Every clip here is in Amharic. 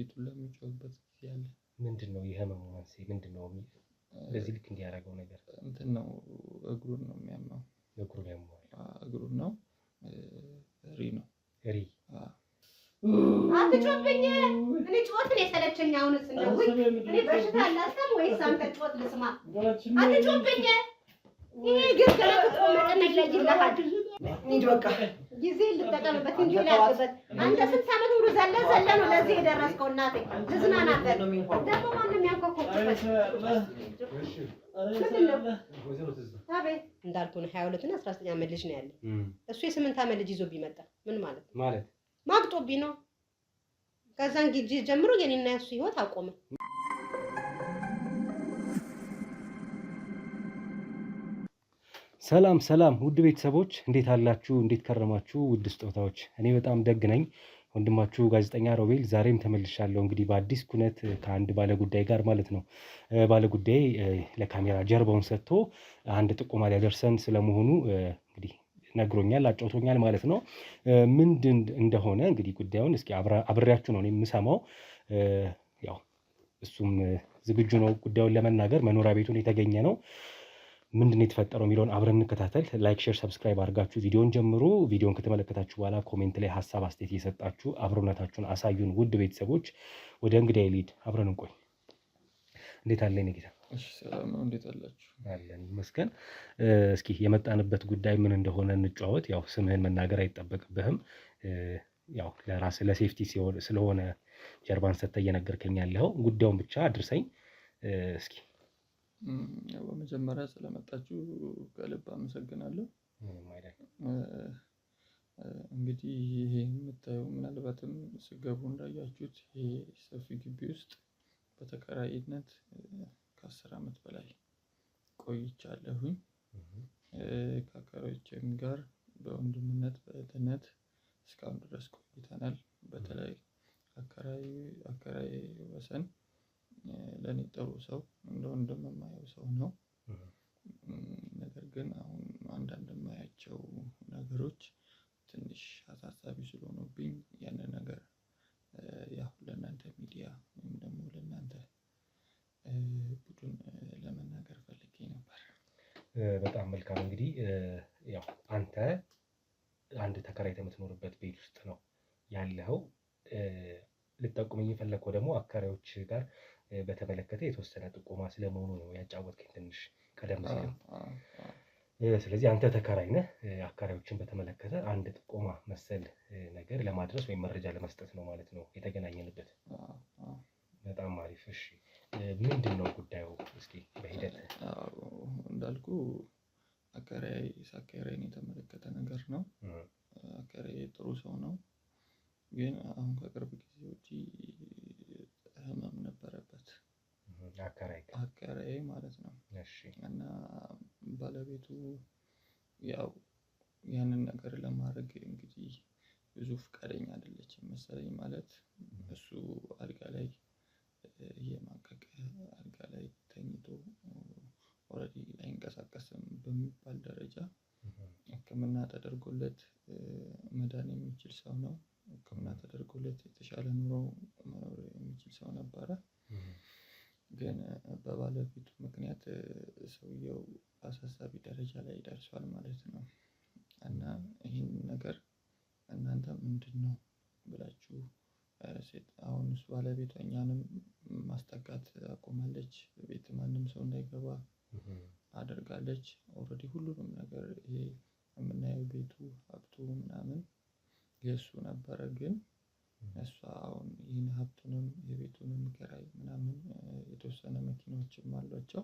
ሌሊቱን ለሚጮህበት ጊዜ አለ። ምንድነው የህመሙ መንስኤ? ምንድነው በዚህ ልክ እንዲያደርገው ነገር? እንትን ነው እግሩን ነው የሚያመው። እግሩን ያመዋል። እግሩን ነው ሪ ነው ሪ አትጮህብኝ። እኔ ጮት ነው የሰለቸኝ። አሁንስ እንደው እኔ በሽታ አላስታም ወይስ አንተ ጮት ልስማ? አትጮህብኝ። ይሄ ግን ገለጥ ቆመጠ ይለይልሃል። እንዴ በቃ ጊዜ ልጠቀምበት እንጂ ላያግበት። አንተ ስንት ዓመት ሙሉ ዘለ ነው ለዚህ የደረስከው? እናቴ ልዝናናበት ደግሞ ማንም ያንኳኳው እንዳልኩ ነው 22 እና 19 ዓመት ልጅ ነው ያለ። እሱ የ8 ዓመት ልጅ ይዞ ቢመጣ ምን ማለት ማግጦብኝ ነው። ከዛን ጊዜ ጀምሮ የኔና የሱ ህይወት አቆመ። ሰላም ሰላም ውድ ቤተሰቦች እንዴት አላችሁ? እንዴት ከረማችሁ? ውድ ስጦታዎች፣ እኔ በጣም ደግ ነኝ። ወንድማችሁ ጋዜጠኛ ሮቤል ዛሬም ተመልሻለሁ። እንግዲህ በአዲስ ኩነት ከአንድ ባለጉዳይ ጋር ማለት ነው። ባለጉዳይ ለካሜራ ጀርባውን ሰጥቶ አንድ ጥቆማ ሊያደርሰን ስለመሆኑ እንግዲህ ነግሮኛል፣ አጫውቶኛል ማለት ነው። ምንድን እንደሆነ እንግዲህ ጉዳዩን እስኪ አብሬያችሁ ነው የምሰማው። ያው እሱም ዝግጁ ነው ጉዳዩን ለመናገር። መኖሪያ ቤቱን የተገኘ ነው። ምንድነው የተፈጠረው የሚለውን አብረን እንከታተል። ላይክ፣ ሼር፣ ሰብስክራይብ አድርጋችሁ ቪዲዮን ጀምሩ። ቪዲዮን ከተመለከታችሁ በኋላ ኮሜንት ላይ ሀሳብ አስተያየት እየሰጣችሁ አብሮነታችሁን አሳዩን። ውድ ቤተሰቦች ወደ እንግዳዬ ልሂድ፣ አብረን እንቆይ። እንዴት አለ ኔ ጌታ? እሺ ሰላም ነው። እንዴት አላችሁ? አለን ይመስገን። እስኪ የመጣንበት ጉዳይ ምን እንደሆነ እንጫወት። ያው ስምህን መናገር አይጠበቅብህም። ያው ለራስህ ለሴፍቲ ስለሆነ ጀርባን ሰጥተህ እየነገርከኝ ያለኸው ጉዳዩን ብቻ አድርሰኝ እስኪ። ያው በመጀመሪያ ስለመጣችሁ ከልብ አመሰግናለሁ። እንግዲህ ይሄ የምታየው ምናልባትም ስገቡ እንዳያችሁት ይሄ ሰፊ ግቢ ውስጥ በተከራይነት ከ10 ዓመት በላይ ቆይቻለሁኝ። ከአከራዮቼም ጋር በወንድምነት በእህትነት እስካሁን ድረስ ቆይተናል። በተለይ አከራይ ወሰን ለኔ ጥሩ ሰው እንደ ወንድም የማየው ሰው ነው። ነገር ግን አሁን አንዳንድ የማያቸው ነገሮች ትንሽ አሳሳቢ ስለሆኑብኝ ያንን ነገር ያው ለእናንተ ሚዲያ ወይም ደግሞ ለእናንተ ቡድን ለመናገር ፈልጌ ነበር። በጣም መልካም። እንግዲህ ያው አንተ አንድ ተከራይተህ የምትኖርበት ቤት ውስጥ ነው ያለኸው። ልጠቁመኝ የፈለግከው ደግሞ አከራዮች ጋር በተመለከተ የተወሰነ ጥቆማ ስለመሆኑ ነው ያጫወትከኝ ትንሽ ቀደም ሲል። ስለዚህ አንተ ተከራይ ነህ። አከራዮችን በተመለከተ አንድ ጥቆማ መሰል ነገር ለማድረስ ወይም መረጃ ለመስጠት ነው ማለት ነው የተገናኘንበት። በጣም አሪፍ። እሺ ምንድን ነው ጉዳዩ? እስኪ በሂደት እንዳልኩ አከራይን የተመለከተ ነገር ነው። አከራይ ጥሩ ሰው ነው፣ ግን አሁን ከቅርብ ጊዜ ውጪ ህመም ነበረበት። አከራይ ማለት ነው። እና ባለቤቱ ያው ያንን ነገር ለማድረግ እንግዲህ ብዙ ፈቃደኛ አይደለችም መሰለኝ። ማለት እሱ አልጋ ላይ እየማቀቀ አልጋ ላይ ተኝቶ ኦልሬዲ አይንቀሳቀስም በሚባል ደረጃ ሕክምና ተደርጎለት መዳን የሚችል ሰው ነው። ሕክምና ተደርጎለት የተሻለ ኑሮ መኖር የሚችል ሰው ነበረ። ግን በባለቤቱ ምክንያት ሰውየው አሳሳቢ ደረጃ ላይ ደርሷል ማለት ነው። እና ይህን ነገር እናንተ ምንድን ነው ብላችሁ አሁን እሱ ባለቤቷ እኛንም ማስጠጋት አቆማለች። ቤት ማንም ሰው እንዳይገባ አድርጋለች። ኦልሬዲ ሁሉንም ነገር ይሄ የምናየው ቤቱ ሀብቱ ምናምን የእሱ ነበረ። ግን እሷ አሁን ይህን ሀብቱንም የቤቱንም ኪራይ ምናምን የተወሰነ መኪናዎችም አሏቸው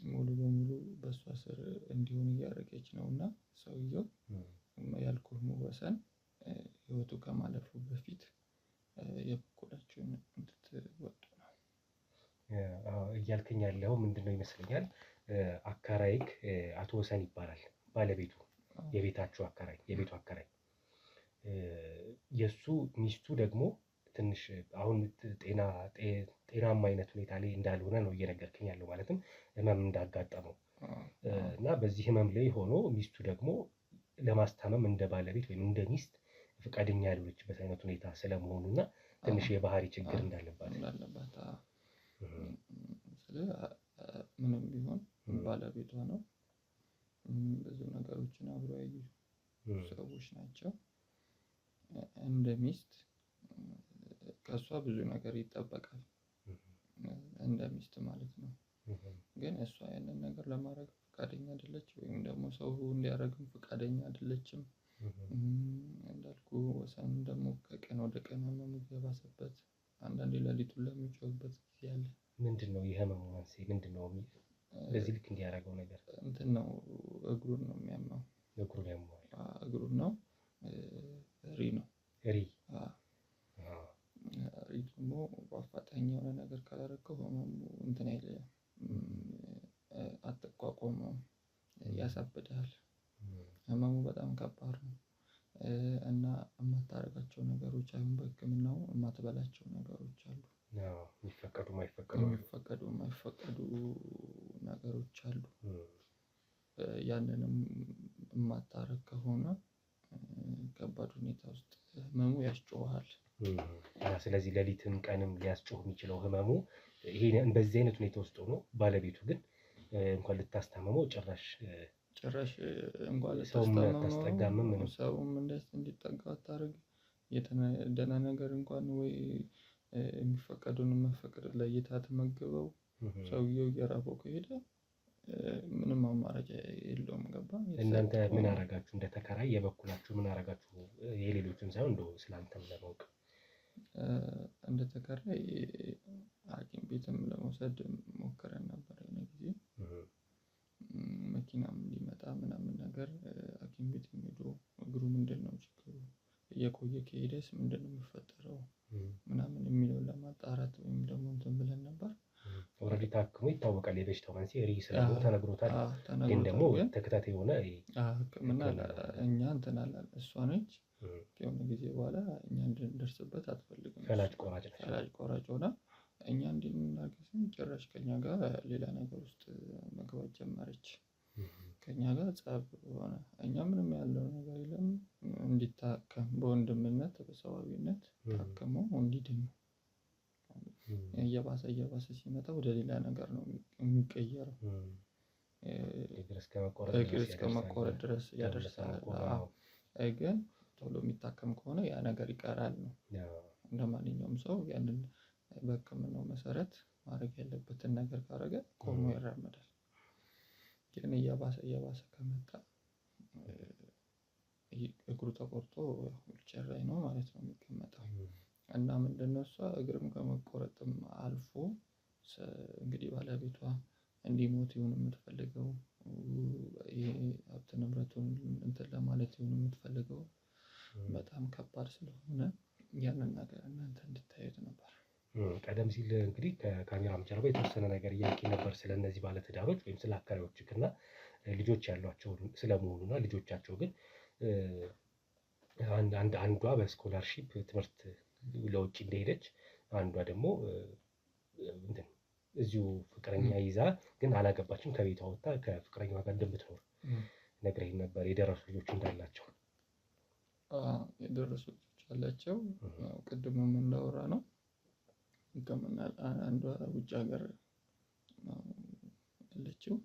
ሙሉ በሙሉ በእሷ ስር እንዲሆን እያደረገች ነው። እና ሰውየው ያልኩህ ወሰን ህይወቱ ከማለፉ በፊት የበኩላችሁን እንድትወጡ ነው እያልከኝ ያለው። ምንድነው ይመስለኛል አከራይክ አቶ ወሰን ይባላል ባለቤቱ፣ የቤታችሁ አከራይ፣ የቤቱ አከራይ። የሱ ሚስቱ ደግሞ ትንሽ አሁን ጤናማ አይነት ሁኔታ ላይ እንዳልሆነ ነው እየነገርከኝ ያለው። ማለትም ህመም እንዳጋጠመው እና በዚህ ህመም ላይ ሆኖ ሚስቱ ደግሞ ለማስታመም እንደ ባለቤት ወይም እንደ ሚስት ፈቃደኛ ያልሆነችበት አይነት ሁኔታ ስለመሆኑና ትንሽ የባህሪ ችግር እንዳለባት ምንም ቢሆን ባለቤቷ ነው። ብዙ ነገሮችን አብሮ ያዩ ሰዎች ናቸው። እንደ ሚስት ከእሷ ብዙ ነገር ይጠበቃል፣ እንደ ሚስት ማለት ነው። ግን እሷ ያንን ነገር ለማድረግ ፈቃደኛ አይደለች፣ ወይም ደግሞ ሰው እንዲያደርግም ፈቃደኛ አይደለችም። እንዳልኩ ወሰን ደግሞ ከቀን ወደ ቀን ህመሙ እየባሰበት አንዳንዴ ሌሊቱን ለሚጮህበት ጊዜ አለ። ምንድነው የህመሙ መንስኤ? ምንድነው በዚህ ልክ እንዲያደርገው ነገር? እንትን ነው፣ እግሩን ነው የሚያመው። እግሩን ያመዋል? እግሩን ነው። ሪ ነው ሪ ደግሞ በአፋጣኝ የሆነ ነገር ካላደረገው ህመሙ እንትን አይልም፣ አትቋቋመውም፣ ያሳብድሃል። ህመሙ በጣም ከባድ ነው እና የማታደርጋቸው ነገሮች አሁን በህክምናው የማትበላቸው ነገሮች አሉ። የሚፈቀዱ የማይፈቀዱ ነገሮች አሉ። ያንንም የማታረግ ከሆነ ከባድ ሁኔታ ውስጥ ህመሙ ያስጮሃል። ስለዚህ ሌሊትም ቀንም ሊያስጮህ የሚችለው ህመሙ ይሄ በዚህ አይነት ሁኔታ ውስጥ ሆኖ ባለቤቱ ግን እንኳን ልታስታመመው ጭራሽ እንኳን ልታስጠጋምም ሰውም እንዲጠጋ አታደርግ። ደህና ነገር እንኳን ወይ የሚፈቀዱን መፈቀድ ለይታ ትመግበው። ሰውየው እየራበው ከሄደ ምንም አማራጭ የለውም። ገባ? እናንተ ምን አረጋችሁ? እንደ ተከራይ የበኩላችሁ ምን አረጋችሁ? የሌሎችን ሳይሆን እንደው ስላንተም ለማወቅ። እንደ ተከራይ ሐኪም ቤትም ለመውሰድ ሞክረን ነበር የሆነ ጊዜ። መኪናም እንዲመጣ ምናምን ነገር ሐኪም ቤት ሄዶ እግሩ ምንድነው ችግሩ፣ እየቆየ ከሄደስ ምንድነው የሚፈጠረው ምናምን የሚለውን ለማጣራት ወይም ደግሞ እንትን ብለን ነበር። ኦልሬዲ ታክሞ ይታወቃል የበሽታው መንስኤ ሪ ስለሆነ ተነግሮታል። ግን ደግሞ ተከታታይ የሆነ ህክምና እኛ እንትን አላለ። እሷ ነች ከሆነ ጊዜ በኋላ እኛ እንድንደርስበት አትፈልግም። ፈላጭ ቆራጭ ሆና እኛ እንድንናገስም ጭራሽ ከኛ ጋር ሌላ ነገር ውስጥ መግባት ጀመረች። ከኛ ጋር ጸብ ሆነ። እኛ ምንም ያለው ነገር የለም፣ እንዲታከም በወንድምነት በሰዋዊነት ታከሞ እንዲድን። እየባሰ ሲመጣ ወደ ሌላ ነገር ነው የሚቀየረው። እግር እስከ መቆረጥ ድረስ ያደርሳል። ግን ቶሎ የሚታከም ከሆነ ያ ነገር ይቀራል ነው። እንደ ማንኛውም ሰው ያንን በህክምናው መሰረት ማድረግ ያለበትን ነገር ካደረገ ቆሞ ይራመዳል። ግን እየባሰ ከመጣ እግሩ ተቆርጦ ዊልቸር ላይ ነው ማለት ነው የሚቀመጠው። እና ምንድነው እሷ እግርም ከመቆረጥም አልፎ እንግዲህ ባለቤቷ እንዲሞት ይሁን የምትፈልገው፣ ይሄ ሀብት ንብረቱን እንትን ለማለት ይሁን የምትፈልገው፣ በጣም ከባድ ስለሆነ ያንን ነገር እናንተ እንድታዩት ነበር። ቀደም ሲል እንግዲህ ከካሜራም ጀርባ የተወሰነ ነገር እያልክ ነበር ስለ እነዚህ ባለትዳሮች ወይም ስለ አካሪዎችህ እና ልጆች ያሏቸው ስለመሆኑና ልጆቻቸው ግን አንዷ በስኮላርሺፕ ትምህርት ለውጭ እንደሄደች፣ አንዷ ደግሞ እዚሁ ፍቅረኛ ይዛ ግን አላገባችም፣ ከቤቷ ወጣ ከፍቅረኛዋ ጋር እንደምትኖር ነግረኝ ነበር። የደረሱ ልጆች እንዳላቸው የደረሱ ልጆች አላቸው። ቅድምም እንዳወራ ነው ህክምና አንዷ ውጭ ሀገር ያለችው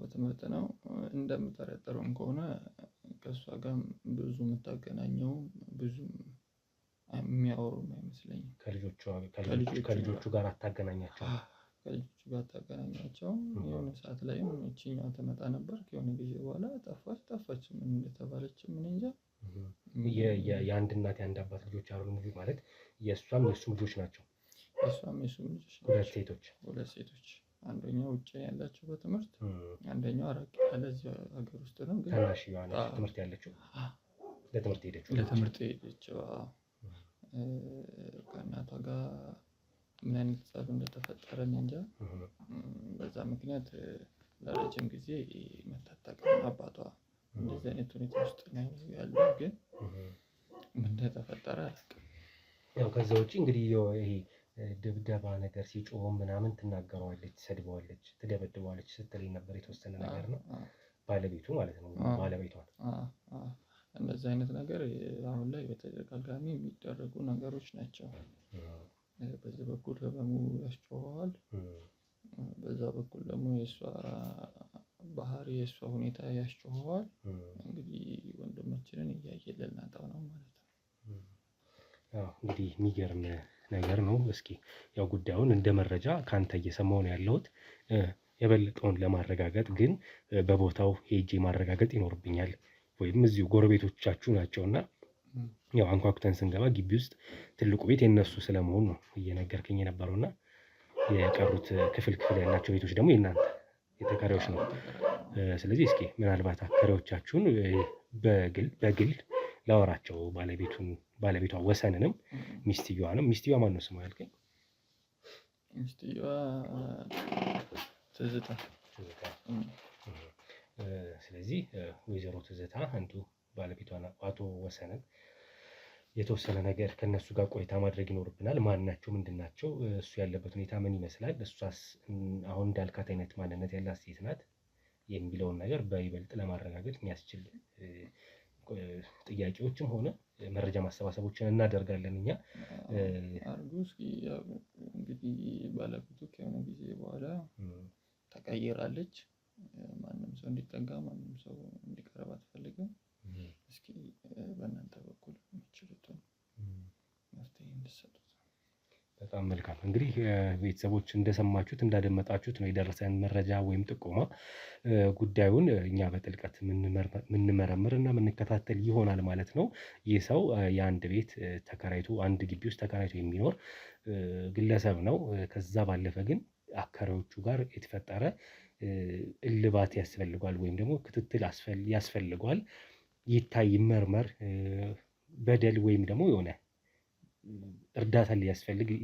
በትምህርት ነው። እንደምጠረጥረውም ከሆነ ከእሷ ጋር ብዙ የምታገናኘው ብዙም የሚያወሩም አይመስለኝም። ከልጆቹ ጋር አታገናኛቸው። ከልጆቹ ጋር አታገናኛቸው። የሆነ ሰዓት ላይም ይችኛዋ ትመጣ ነበር። ከሆነ ጊዜ በኋላ ጠፋች። ምን እንደተባለች ምን እንጃ። የአንድ እናት የአንድ አባት ልጆች አሉ ማለት የእሷም የእሱም ልጆች ናቸው። የእሷም የእሱም ልጆች ሁለት ሴቶች። አንደኛው ውጭ ያላቸው በትምህርት፣ አንደኛው አራቅ ያለ እዚህ ሀገር ውስጥ ነው። ግን ታናሽዋ ነች ትምህርት ያለችው። ለትምህርት ሄደችው። ከእናቷ ጋር ምን አይነት ጸብ እንደተፈጠረ እንጃ። በዛ ምክንያት ለረጅም ጊዜ መታጠቅም አባቷ እንደዚህ አይነት ሁኔታ ውስጥ ነው ያለው። ግን ምን እንደተፈጠረ አላውቅም። ያው ከዛ ውጪ እንግዲህ ይሄ ድብደባ ነገር ሲጮህ ምናምን ትናገረዋለች፣ ትሰድበዋለች፣ ትደበድበዋለች ስትለኝ ነበር። የተወሰነ ነገር ነው ባለቤቱ ማለት ነው ባለቤቷን እንደዚህ አይነት ነገር አሁን ላይ በተደጋጋሚ የሚደረጉ ነገሮች ናቸው። በዚህ በኩል ህመሙ ያስጮኸዋል፣ በዛ በኩል ደግሞ የእሷ ባህሪ የእሷ ሁኔታ ያስጮኸዋል። እንግዲህ ወንድማችንን እያየን ልናጣው ነው ማለት ነው። እንግዲህ የሚገርም ነገር ነው። እስኪ ያው ጉዳዩን እንደ መረጃ ከአንተ እየሰማሁ ነው ያለሁት። የበለጠውን ለማረጋገጥ ግን በቦታው ሄጄ ማረጋገጥ ይኖርብኛል። ወይም እዚሁ ጎረቤቶቻችሁ ናቸውና ያው አንኳኩተን ስንገባ ግቢ ውስጥ ትልቁ ቤት የነሱ ስለመሆኑ ነው እየነገርከኝ የነበረውና የቀሩት ክፍል ያላቸው ቤቶች ደግሞ የእናንተ የተከራዮች ነው። ስለዚህ እስኪ ምናልባት አከራዮቻችሁን በግል ላወራቸው ባለቤቷ ወሰንንም ሚስትየዋ ማን ነው ስሟ ያልከኝ? ሚስትየዋ ትዝታ። ስለዚህ ወይዘሮ ትዝታ አንዱ ባለቤቷን አቶ ወሰንን የተወሰነ ነገር ከነሱ ጋር ቆይታ ማድረግ ይኖርብናል። ማን ናቸው? ምንድን ናቸው? እሱ ያለበት ሁኔታ ምን ይመስላል? እሷስ አሁን እንዳልካት አይነት ማንነት ያላት ሴት ናት የሚለውን ነገር በይበልጥ ለማረጋገጥ የሚያስችል ጥያቄዎችም ሆነ መረጃ ማሰባሰቦችን እናደርጋለን። እኛ እስኪ እንግዲህ ባለቤቱ ከሆነ ጊዜ በኋላ ተቀይራለች። ማንም ሰው እንዲጠጋ ማንም ሰው እንዲቀርብ አትፈልግም። እስኪ በእናንተ በኩል የሚችሉትን መፍትሄ እንድትሰጡት። በጣም መልካም። እንግዲህ ቤተሰቦች እንደሰማችሁት እንዳደመጣችሁት ነው የደረሰን መረጃ ወይም ጥቆማ። ጉዳዩን እኛ በጥልቀት የምንመረምር እና የምንከታተል ይሆናል ማለት ነው። ይህ ሰው የአንድ ቤት ተከራይቶ አንድ ግቢ ውስጥ ተከራይቶ የሚኖር ግለሰብ ነው። ከዛ ባለፈ ግን አከራዮቹ ጋር የተፈጠረ እልባት ያስፈልጓል ወይም ደግሞ ክትትል ያስፈልጓል። ይታይ፣ ይመርመር። በደል ወይም ደግሞ የሆነ እርዳታ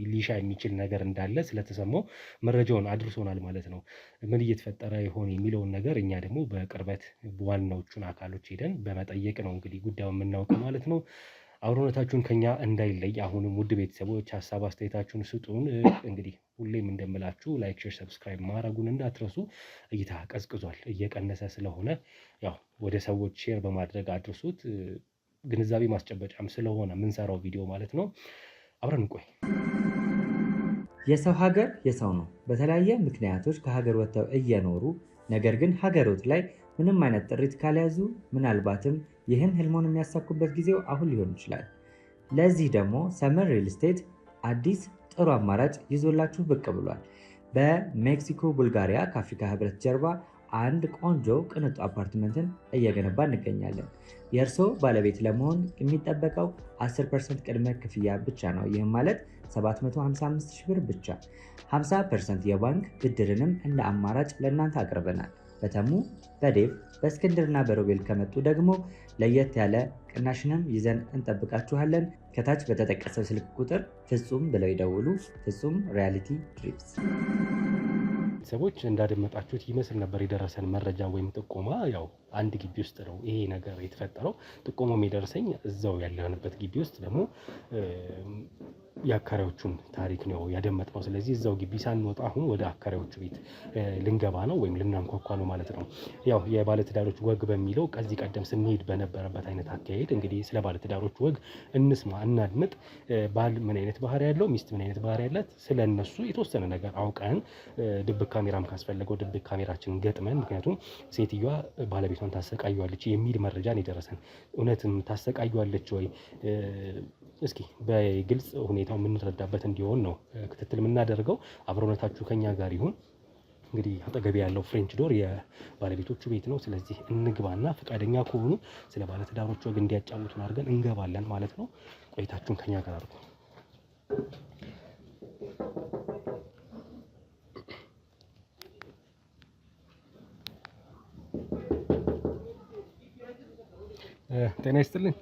ሊሻ የሚችል ነገር እንዳለ ስለተሰማው መረጃውን አድርሶናል ማለት ነው። ምን እየተፈጠረ ይሆን የሚለውን ነገር እኛ ደግሞ በቅርበት ዋናዎቹን አካሎች ሄደን በመጠየቅ ነው እንግዲህ ጉዳዩን የምናውቀው ማለት ነው። አብሮነታችሁን ከኛ እንዳይለይ አሁንም ውድ ቤተሰቦች ሀሳብ አስተያየታችሁን ስጡን። እንግዲህ ሁሌም እንደምላችሁ ላይክ፣ ሼር፣ ሰብስክራይብ ማድረጉን እንዳትረሱ። እይታ ቀዝቅዟል፣ እየቀነሰ ስለሆነ ያው ወደ ሰዎች ሼር በማድረግ አድርሱት። ግንዛቤ ማስጨበጫም ስለሆነ የምንሰራው ቪዲዮ ማለት ነው። አብረን እንቆይ። የሰው ሀገር የሰው ነው። በተለያየ ምክንያቶች ከሀገር ወጥተው እየኖሩ ነገር ግን ሀገሮት ላይ ምንም አይነት ጥሪት ካልያዙ ምናልባትም ይህን ህልሞን የሚያሳኩበት ጊዜው አሁን ሊሆን ይችላል። ለዚህ ደግሞ ሰመር ሪል ስቴት አዲስ ጥሩ አማራጭ ይዞላችሁ ብቅ ብሏል። በሜክሲኮ ቡልጋሪያ ከአፍሪካ ህብረት ጀርባ አንድ ቆንጆ ቅንጡ አፓርትመንትን እየገነባ እንገኛለን። የእርስዎ ባለቤት ለመሆን የሚጠበቀው 10% ቅድመ ክፍያ ብቻ ነው። ይህም ማለት 755 ሺህ ብር ብቻ። 50% የባንክ ብድርንም እንደ አማራጭ ለእናንተ አቅርበናል። በተሙ፣ በዴቭ፣ በእስክንድርና በሮቤል ከመጡ ደግሞ ለየት ያለ ቅናሽንም ይዘን እንጠብቃችኋለን። ከታች በተጠቀሰው ስልክ ቁጥር ፍጹም ብለው ይደውሉ። ፍጹም ሪያሊቲ ድሪምስ። ሰዎች እንዳደመጣችሁት ይመስል ነበር የደረሰን መረጃ ወይም ጥቆማ። ያው አንድ ግቢ ውስጥ ነው ይሄ ነገር የተፈጠረው። ጥቆማው የደረሰኝ እዛው ያለንበት ግቢ ውስጥ ደግሞ የአከራዮቹን ታሪክ ነው ያደመጥነው። ስለዚህ እዛው ግቢ ሳንወጣ አሁን ወደ አከራዮቹ ቤት ልንገባ ነው ወይም ልናንኳኳ ነው ማለት ነው። ያው የባለትዳሮች ወግ በሚለው ከዚህ ቀደም ስንሄድ በነበረበት አይነት አካሄድ እንግዲህ ስለ ባለትዳሮች ወግ እንስማ፣ እናድምጥ። ባል ምን አይነት ባህሪ ያለው፣ ሚስት ምን አይነት ባህሪ ያላት፣ ስለ እነሱ የተወሰነ ነገር አውቀን ድብቅ ካሜራም ካስፈለገው ድብቅ ካሜራችንን ገጥመን፣ ምክንያቱም ሴትዮዋ ባለቤቷን ታሰቃየዋለች የሚል መረጃን የደረሰን፣ እውነትም ታሰቃየዋለች ወይ እስኪ በግልጽ ሁኔታው የምንረዳበት እንዲሆን ነው ክትትል የምናደርገው። አብሮነታችሁ ከኛ ጋር ይሁን። እንግዲህ አጠገቤ ያለው ፍሬንች ዶር የባለቤቶቹ ቤት ነው። ስለዚህ እንግባና ፈቃደኛ ከሆኑ ስለ ባለትዳሮች ወግ እንዲያጫውቱን አድርገን እንገባለን ማለት ነው። ቆይታችሁን ከኛ ጋር አድርጉ። ጤና ይስጥልኝ።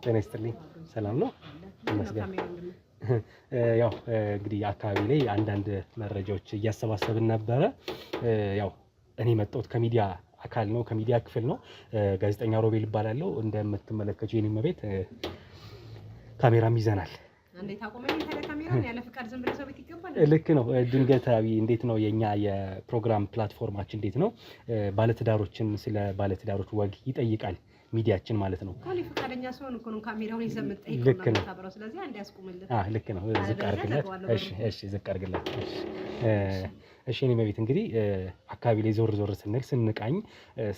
ጤና ይስጥልኝ። ሰላም ነው? ይመስገን። ያው እንግዲህ አካባቢ ላይ አንዳንድ መረጃዎች እያሰባሰብን ነበረ። ያው እኔ መጣሁት ከሚዲያ አካል ነው፣ ከሚዲያ ክፍል ነው። ጋዜጠኛ ሮቤል እባላለሁ። እንደምትመለከቱ የኔም ቤት ካሜራም ይዘናል። አንዴ ታቆመኝ ካሜራውን ያለ ፍቃድ ዝም ብለህ ሰው ቤት ይገባል። ልክ ነው። ድንገታዊ እንዴት ነው የኛ የፕሮግራም ፕላትፎርማችን እንዴት ነው ባለትዳሮችን ስለ ባለትዳሮች ወግ ይጠይቃል ሚዲያችን ማለት ነው። ኮሊ ፍቃደኛ ሰው ነው ካሜራውን ይዘምጠኝ ነው ታብራው። ስለዚህ አንዴ ያስቆምልህ። ልክ ነው። ዝቅ አድርግለት። እሺ ዝቅ አድርግለት። እሺ እኔ መቤት እንግዲህ አካባቢ ላይ ዞር ዞር ስንል ስንቃኝ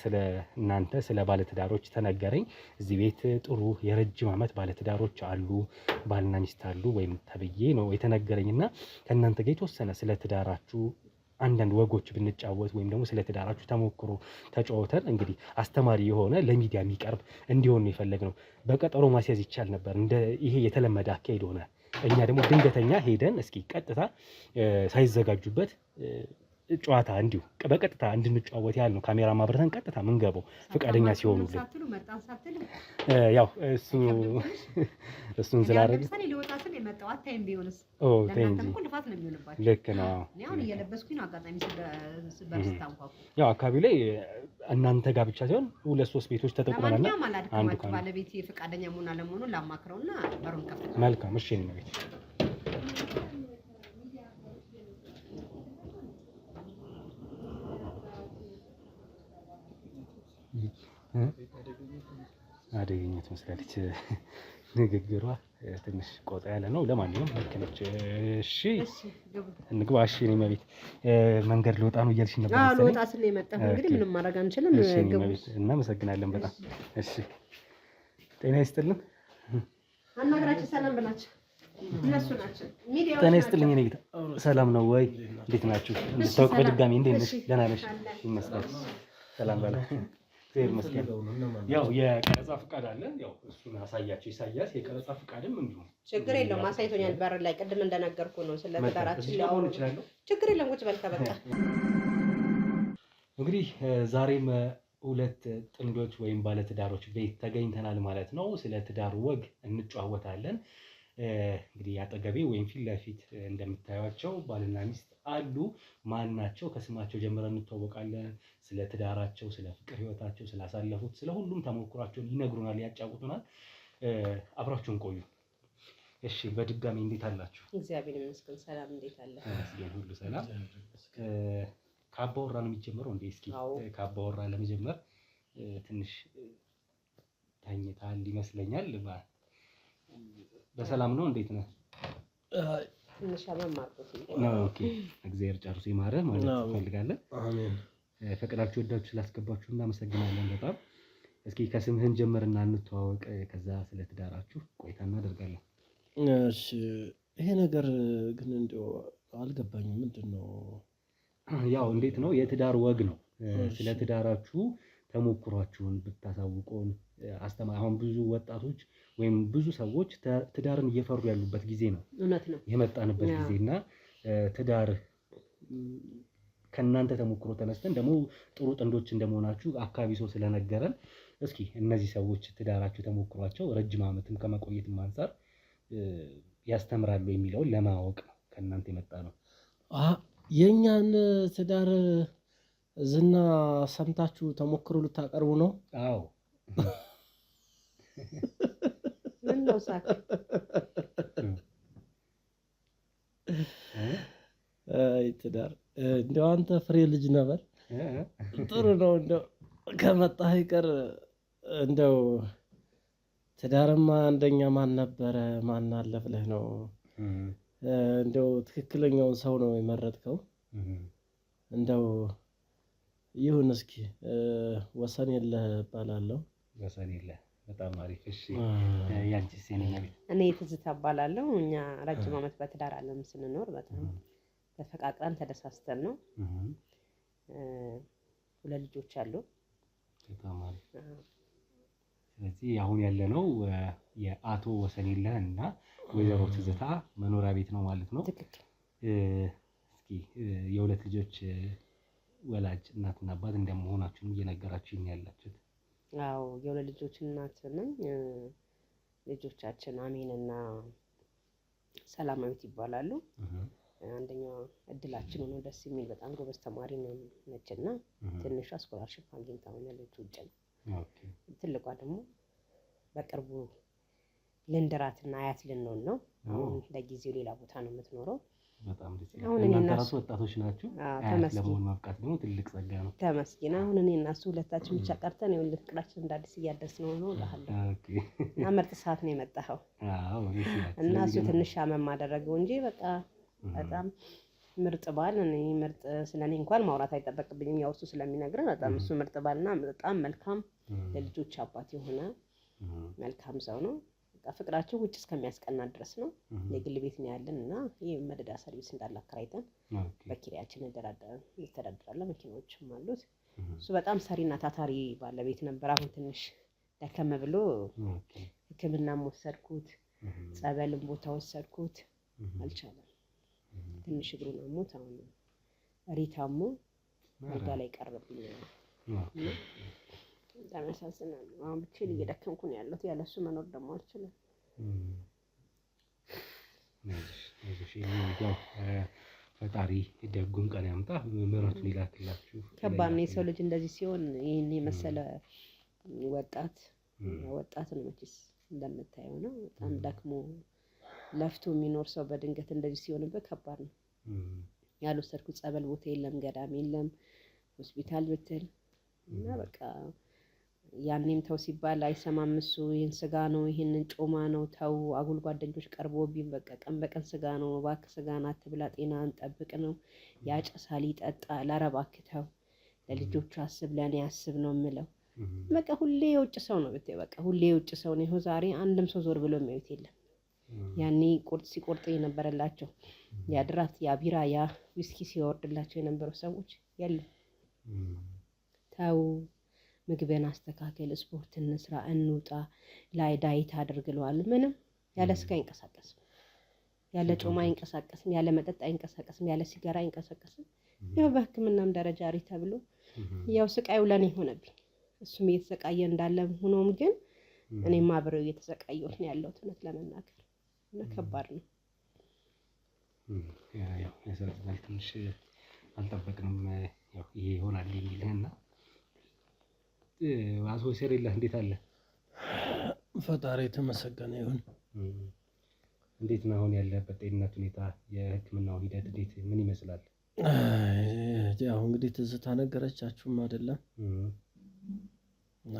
ስለ እናንተ ስለ ባለትዳሮች ተነገረኝ። እዚህ ቤት ጥሩ የረጅም ዓመት ባለትዳሮች አሉ፣ ባልና ሚስት አሉ ወይም ተብዬ ነው የተነገረኝና ከእናንተ ጋር የተወሰነ ስለ ትዳራችሁ አንዳንድ ወጎች ብንጫወት ወይም ደግሞ ስለ ትዳራችሁ ተሞክሮ ተጫወተን እንግዲህ አስተማሪ የሆነ ለሚዲያ የሚቀርብ እንዲሆን ነው የፈለግነው። በቀጠሮ ማስያዝ ይቻል ነበር፣ እንደ ይሄ የተለመደ አካሄድ ሆነ። እኛ ደግሞ ድንገተኛ ሄደን እስኪ ቀጥታ ሳይዘጋጁበት ጨዋታ እንዲሁ በቀጥታ እንድንጫወት ያህል ነው ካሜራ ማብረተን ቀጥታ ምንገባው ፈቃደኛ ሲሆኑልን። ያው እሱን ስላደረግን ልክ ነው። ያው አካባቢ ላይ እናንተ ጋር ብቻ ሲሆን 2-3 ቤቶች ተጠቁመናል። አንዱ ባለቤት ፈቃደኛ መሆን አለመሆኑን ላማክረውና በሩን ከፍተን መልካም። እሺ ነው ቤት አደገኛ ትመስላለች ንግግሯ፣ ትንሽ ቆጣ ያለ ነው። ለማንኛውም ልክ ነች። እሺ እንግባ። እሺ እኔ መቤት መንገድ ልወጣ ነው እያልሽ ነበር መሰለኝ። ልወጣ ስለ የመጣሁ እንግዲህ ምንም ማድረግ አንችልም። እናመሰግናለን በጣም። እሺ ጤና ይስጥልን። አናግራችሁ ሰላም ብላችሁ እነሱ ናቸው ሚዲያው። ጤና ይስጥልኝ። እኔ ጌታ ሰላም ነው ወይ? እንዴት ናችሁ? እንድታውቅ በድጋሚ እንዴት ነሽ? ደህና ነሽ? ይመስላል። ሰላም በላ እግዚአብሔር ይመስገን። ያው የቀረጻ ፍቃድ አለን። ያው እሱን አሳያቸው ኢሳያስ። የቀረጻ ፍቃድም እንዲሁ ችግር የለውም አሳይቶኛል በር ላይ ቅድም እንደነገርኩ ነው። ስለ ትዳራችን ሊያወሩ ይችላል። ችግር የለም ቁጭ በል ከበቃ። እንግዲህ ዛሬም 2 ጥንዶች ወይም ባለትዳሮች ቤት ተገኝተናል ማለት ነው። ስለ ትዳር ወግ እንጨዋወታለን። እንግዲህ አጠገቤ ወይም ፊት ለፊት እንደምታዩቸው ባልና ሚስት አሉ። ማን ናቸው? ከስማቸው ጀምረን እንተዋወቃለን። ስለ ትዳራቸው፣ ስለ ፍቅር ህይወታቸው፣ ስላሳለፉት ስለ ሁሉም ተሞክሯቸውን ይነግሩናል፣ ያጫውቱናል። አብራችሁን ቆዩ። እሺ በድጋሚ እንዴት አላችሁ? እግዚአብሔር ይመስገን ሰላም። እንዴት አለ? መስገን ሁሉ ሰላም። ከአባወራ ነው የሚጀምረው እንዴ? እስኪ ከአባወራ ለመጀመር ትንሽ ተኝታል ይመስለኛል። በሰላም ነው? እንዴት ነህ? ትንሽ አመማርኩት ነው። ኦኬ እግዚአብሔር ጨርሶ ይማረህ ማለት እንፈልጋለን። አሜን። ፈቅዳችሁ ወዳችሁ ስላስገባችሁ እናመሰግናለን በጣም። እስኪ ከስምህን ጀምርና እንተዋወቅ፣ ከዛ ስለ ትዳራችሁ ቆይታ እናደርጋለን። እሺ ይሄ ነገር ግን እንደው አልገባኝም። ምንድነው? ያው እንዴት ነው የትዳር ወግ ነው። ስለ ትዳራችሁ ተሞክሯችሁን ብታሳውቁን አስተማሪ። አሁን ብዙ ወጣቶች ወይም ብዙ ሰዎች ትዳርን እየፈሩ ያሉበት ጊዜ ነው። እውነት ነው የመጣንበት ጊዜና ትዳር ከእናንተ ተሞክሮ ተነስተን ደግሞ ጥሩ ጥንዶች እንደመሆናችሁ አካባቢ ሰው ስለነገረን እስኪ እነዚህ ሰዎች ትዳራችሁ ተሞክሯቸው ረጅም ዓመትም ከመቆየትም አንፃር ያስተምራሉ የሚለውን ለማወቅ ነው ከእናንተ የመጣ ነው። የእኛን ትዳር ዝና ሰምታችሁ ተሞክሮ ልታቀርቡ ነው? አዎ። ምን ነው ሳቅ? ትዳር እንደው አንተ ፍሬ ልጅ ነበር። ጥሩ ነው። እንደው ከመጣህ ይቀር እንደው ትዳርማ አንደኛ ማን ነበረ ማን አለ ብለህ ነው? እንደው ትክክለኛውን ሰው ነው የመረጥከው። እንደው ይሁን እስኪ ወሰንየለህ እባላለሁ። ወሰንየለህ በጣም አሪፍ። እሺ ያንቺስ? እኔ ትዝታ እባላለሁ። እኛ ረጅም ዓመት በትዳር ዓለም ስንኖር በጣም ተፈቃቅረን ተደሳስተን ነው። 2 ልጆች አሉ። በጣም አሪፍ። ስለዚህ አሁን ያለነው የአቶ ወሰንየለህ እና ወይዘሮ ትዝታ መኖሪያ ቤት ነው ማለት ነው። ትክክል። እስኪ የ2 ልጆች ወላጅ እናትና አባት እንደመሆናችሁ እየነገራችሁኝ ያላችሁት? አዎ የ2 ልጆች እናት ነኝ። ልጆቻችን አሜንና ሰላማዊት ይባላሉ። አንደኛው እድላችን ሆኖ ደስ የሚል በጣም ጎበዝ ተማሪ ነችና ትንሿ ስኮላርሺፕ አግኝታ ሆናለች ውጭ ነው። ትልቋ ደግሞ በቅርቡ ልንድራትና አያት ልንሆን ነው። ለጊዜው ሌላ ቦታ ነው የምትኖረው። በጣም ደስ ይላል። አሁን እናንተ ራሱ ወጣቶች ናችሁ። አያት ለመሆን መብቃት ደግሞ ትልቅ ጸጋ ነው። ተመስገን። አሁን እኔ እና እሱ ሁለታችን ብቻ ቀርተን ይኸውልህ ፍቅራችን እንደ አዲስ እያደስነው ነው እልሃለሁ። እና ምርጥ ሰዓት ነው የመጣኸው። እና እሱ ትንሽ አመም አደረገው እንጂ በቃ በጣም ምርጥ ባል። እኔ ምርጥ ስለኔ እንኳን ማውራት አይጠበቅብኝም፣ ያው እሱ ስለሚነግረን በጣም እሱ ምርጥ ባልና በጣም መልካም ለልጆች አባት የሆነ መልካም ሰው ነው። በቃ ፍቅራችን ውጭ እስከሚያስቀና ድረስ ነው። የግል ቤት ነው ያለን እና ይሄ መደዳ ሰርቪስ እንዳለ አከራይተን በኪራያችን እንተዳደራለን። መኪናዎችም አሉት። እሱ በጣም ሰሪና ታታሪ ባለቤት ነበር። አሁን ትንሽ ደከም ብሎ ሕክምናም ወሰድኩት፣ ጸበልም ቦታ ወሰድኩት፣ አልቻለም። ትንሽ እግሩን አሞት አሁን ሪታሞ አልጋ ላይ ቀረብኝ። በጣም ያሳዝናል። አሁን ብቻዬን እየደከምኩ ነው ያለሁት። ያለሱ መኖር ደግሞ አልችልም። ፈጣሪ ደጉን ቀን ያምጣ፣ ምሕረቱን ይላክላችሁ። ከባድ ነው የሰው ልጅ እንደዚህ ሲሆን። ይህን የመሰለ ወጣት ነው መቼስ እንደምታየው ነው። በጣም ደክሞ ለፍቶ የሚኖር ሰው በድንገት እንደዚህ ሲሆንበት ከባድ ነው። ያልወሰድኩት ጸበል ቦታ የለም፣ ገዳም የለም፣ ሆስፒታል ብትል እና በቃ ያኔም ተው ሲባል አይሰማም እሱ። ይህን ስጋ ነው ይህንን ጮማ ነው ተው፣ አጉል ጓደኞች ቀርቦብኝ በቃ ቀን በቀን ስጋ ነው እባክህ ስጋን አትብላ፣ ጤናን ጠብቅ ነው። ያጨሳል፣ ይጠጣል። ኧረ እባክህ ተው፣ ለልጆቹ አስብ፣ ለእኔ አስብ ነው የምለው። በቃ ሁሌ የውጭ ሰው ነው ብታይ፣ በቃ ሁሌ የውጭ ሰው ነው። ይኸው ዛሬ አንድም ሰው ዞር ብሎ የሚያዩት የለም። ያኔ ቁርጥ ሲቆርጥ የነበረላቸው ያድራት ያ ቢራ ያ ዊስኪ ሲወርድላቸው የነበሩ ሰዎች የሉም። ተው፣ ምግብን አስተካከል፣ ስፖርት እንስራ፣ እንውጣ፣ ላይ ዳይት አድርግለዋል። ምንም ያለ ስጋ አይንቀሳቀስም፣ ያለ ጮማ አይንቀሳቀስም፣ ያለ መጠጥ አይንቀሳቀስም፣ ያለ ሲጋራ አይንቀሳቀስም። ያው በሕክምናም ደረጃ ሪ ተብሎ ያው ስቃዩ ለኔ ሆነብኝ። እሱም እየተሰቃየ እንዳለ ሆኖም ግን እኔም አብሬው እየተሰቃየሁት ነው ያለሁት እውነት ለመናገር እና ከባድ ነው። ያው ያሳዝናል። ትንሽ አልጠበቅንም ያው ይሄ ይሆናል የሚልህና አቶ ሰሪላ እንዴት አለ? ፈጣሪ የተመሰገነ ይሁን። እንዴት ነው አሁን ያለበት ጤንነት ሁኔታ? የህክምናው ሂደት እንዴት ምን ይመስላል? ያው እንግዲህ ትዝታ ነገረቻችሁም አይደለም?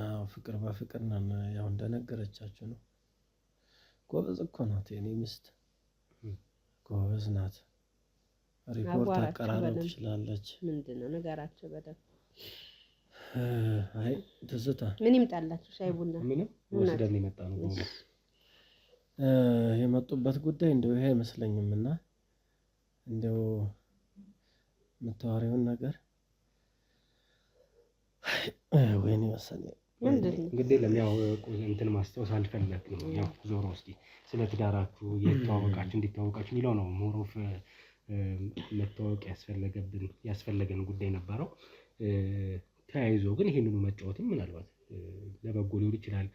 አዎ ፍቅር በፍቅር ነን። ያው እንደነገረቻችሁ ነው። ጎበዝ እኮ ናት የኔ ሚስት፣ ጎበዝ ናት። ሪፖርት አቀራረብ ትችላለች። ምንድን ነው ነገራቸው በደንብ። አይ ትዝታ ምን ይምጣላችሁ? ሻይ ቡና? ምንም ወስደን የመጣ ነው። የመጡበት ጉዳይ እንደው ይሄ አይመስለኝም እና እንደው የምታወሪውን ነገር ወይኔ መሰለኝ እንግዲህ ለሚያው እንትን ማስታወስ አልፈለግንም። ያው ዞሮ እስኪ ስለ ትዳራችሁ የተዋወቃችሁ እንዲተዋወቃችሁ የሚለው ነው ሞሮፍ መታወቅ ያስፈለገን ጉዳይ ነበረው። ተያይዞ ግን ይሄንኑ መጫወትም ምናልባት ለበጎ ሊሆን ይችላል።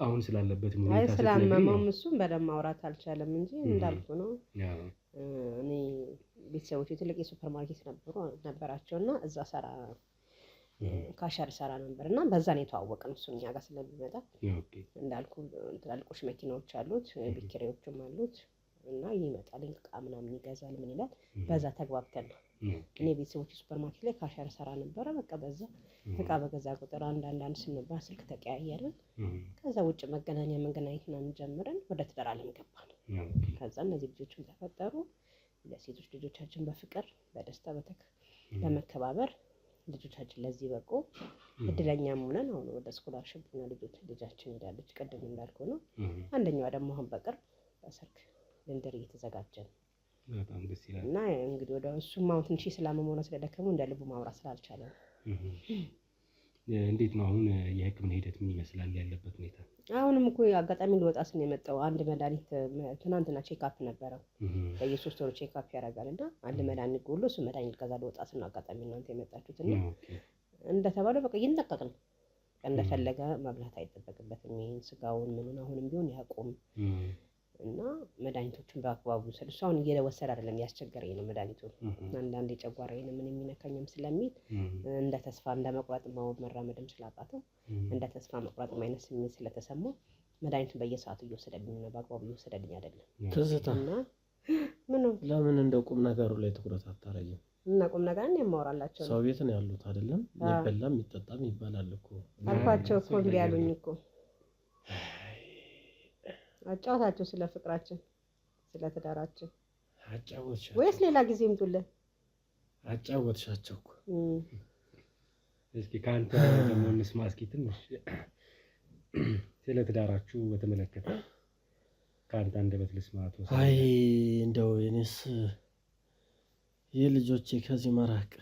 አሁን ስላለበት ሁኔታ ስላመመውም እሱም በደንብ ማውራት አልቻለም እንጂ እንዳልኩ ነው። እኔ ቤተሰቦች ትልቅ የሱፐር ማርኬት ነበራቸውና እዛ ሰራ ካሸር ሰራ ነበር እና በዛ ነው የተዋወቅነው። እሱ እኛ ጋር ስለሚመጣ እንዳልኩ ትላልቆች መኪናዎች አሉት፣ ቢኪሬዎችም አሉት እና ይመጣል እቃ ምናምን ይገዛል። ምን ይላል በዛ ተግባብተን ነው። እኔ ቤተሰቦች ሱፐር ማርኬት ላይ ካሸር ሰራ ነበረ። በቃ በዛ እቃ በገዛ ቁጥር አንዳንድ ስንባል ስልክ ተቀያየርን። ከዛ ውጭ መገናኘት ምናምን ጀምረን ወደ ትዳር ዓለም ገባን። ከዛ እነዚህ ልጆችም ተፈጠሩ። ለሴቶች ልጆቻችን በፍቅር በደስታ በመከባበር ልጆቻችን ለዚህ በቁ። እድለኛም ሆነን አሁን ወደ ስኮላርሺፕ እና ልጃችን ሄዳለች። ቅድም እንዳልኩ ነው። አንደኛዋ ደግሞ አሁን በቅርብ በሰርግ ልንድር እየተዘጋጀ ነው። በጣም ደስ ይላል። እና እንግዲህ ወደ እሱም አሁን ትንሽ ስላመመሆነ ስለደከመው እንደ ልቡ ማውራት ስላልቻለ ነው። እንዴት ነው አሁን የህክምና ሂደት ምን ይመስላል ያለበት ሁኔታ? አሁንም እኮ አጋጣሚ ልወጣ ስን የመጣው አንድ መድኃኒት ትናንትና ቼክአፕ ነበረው። በየ3 ወሩ ቼክአፕ ያደርጋል እና አንድ መድኃኒት ጎሎ እሱ መድኃኒት ከዛ ልወጣ ስን አጋጣሚ እናንተ የመጣችሁት እና እንደተባለው በቃ እየተጠቀቅ ነው። እንደፈለገ መብላት አይጠበቅበትም። ይሄን ስጋውን ምኑን አሁንም ቢሆን ያቆም እና መድኃኒቶቹን በአግባቡ ወሰድ። እሱ አሁን እየወሰደ አይደለም ያስቸገረኝ ነው መድኃኒቱ። አንዳንድ የጨጓራዬን ምን የሚነካኝም ስለሚል እንደ ተስፋ እንደ መቁረጥ መራመድም ስላቃተው እንደ ተስፋ መቁረጥ አይነት ስሜት ስለተሰማው መድኃኒቱን በየሰዓቱ እየወሰደልኝ ነው፣ በአግባቡ እየወሰደልኝ አይደለም። ትዝታ እና ምን ነው ለምን እንደው ቁም ነገሩ ላይ ትኩረት አታረጊም? እና ቁም ነገር ነው የማወራላቸው። ሰው ቤት ነው ያሉት አይደለም? የሚበላም የሚጠጣም ይባላል እኮ አልኳቸው እኮ እምቢ አሉኝ እኮ። አጫውታቸው ስለ ፍቅራችን፣ ስለ ትዳራችን። አጫወትሻቸው ወይስ ሌላ ጊዜ ይምጡልን? አጫወትሻቸው እኮ። እስኪ ከአንተ ደግሞ እንስማ እስኪ ትንሽ ስለ ትዳራችሁ በተመለከተ ከአንተ አንደበት ልስማ። አይ እንደው እኔስ የልጆቼ ከዚህ መራቅ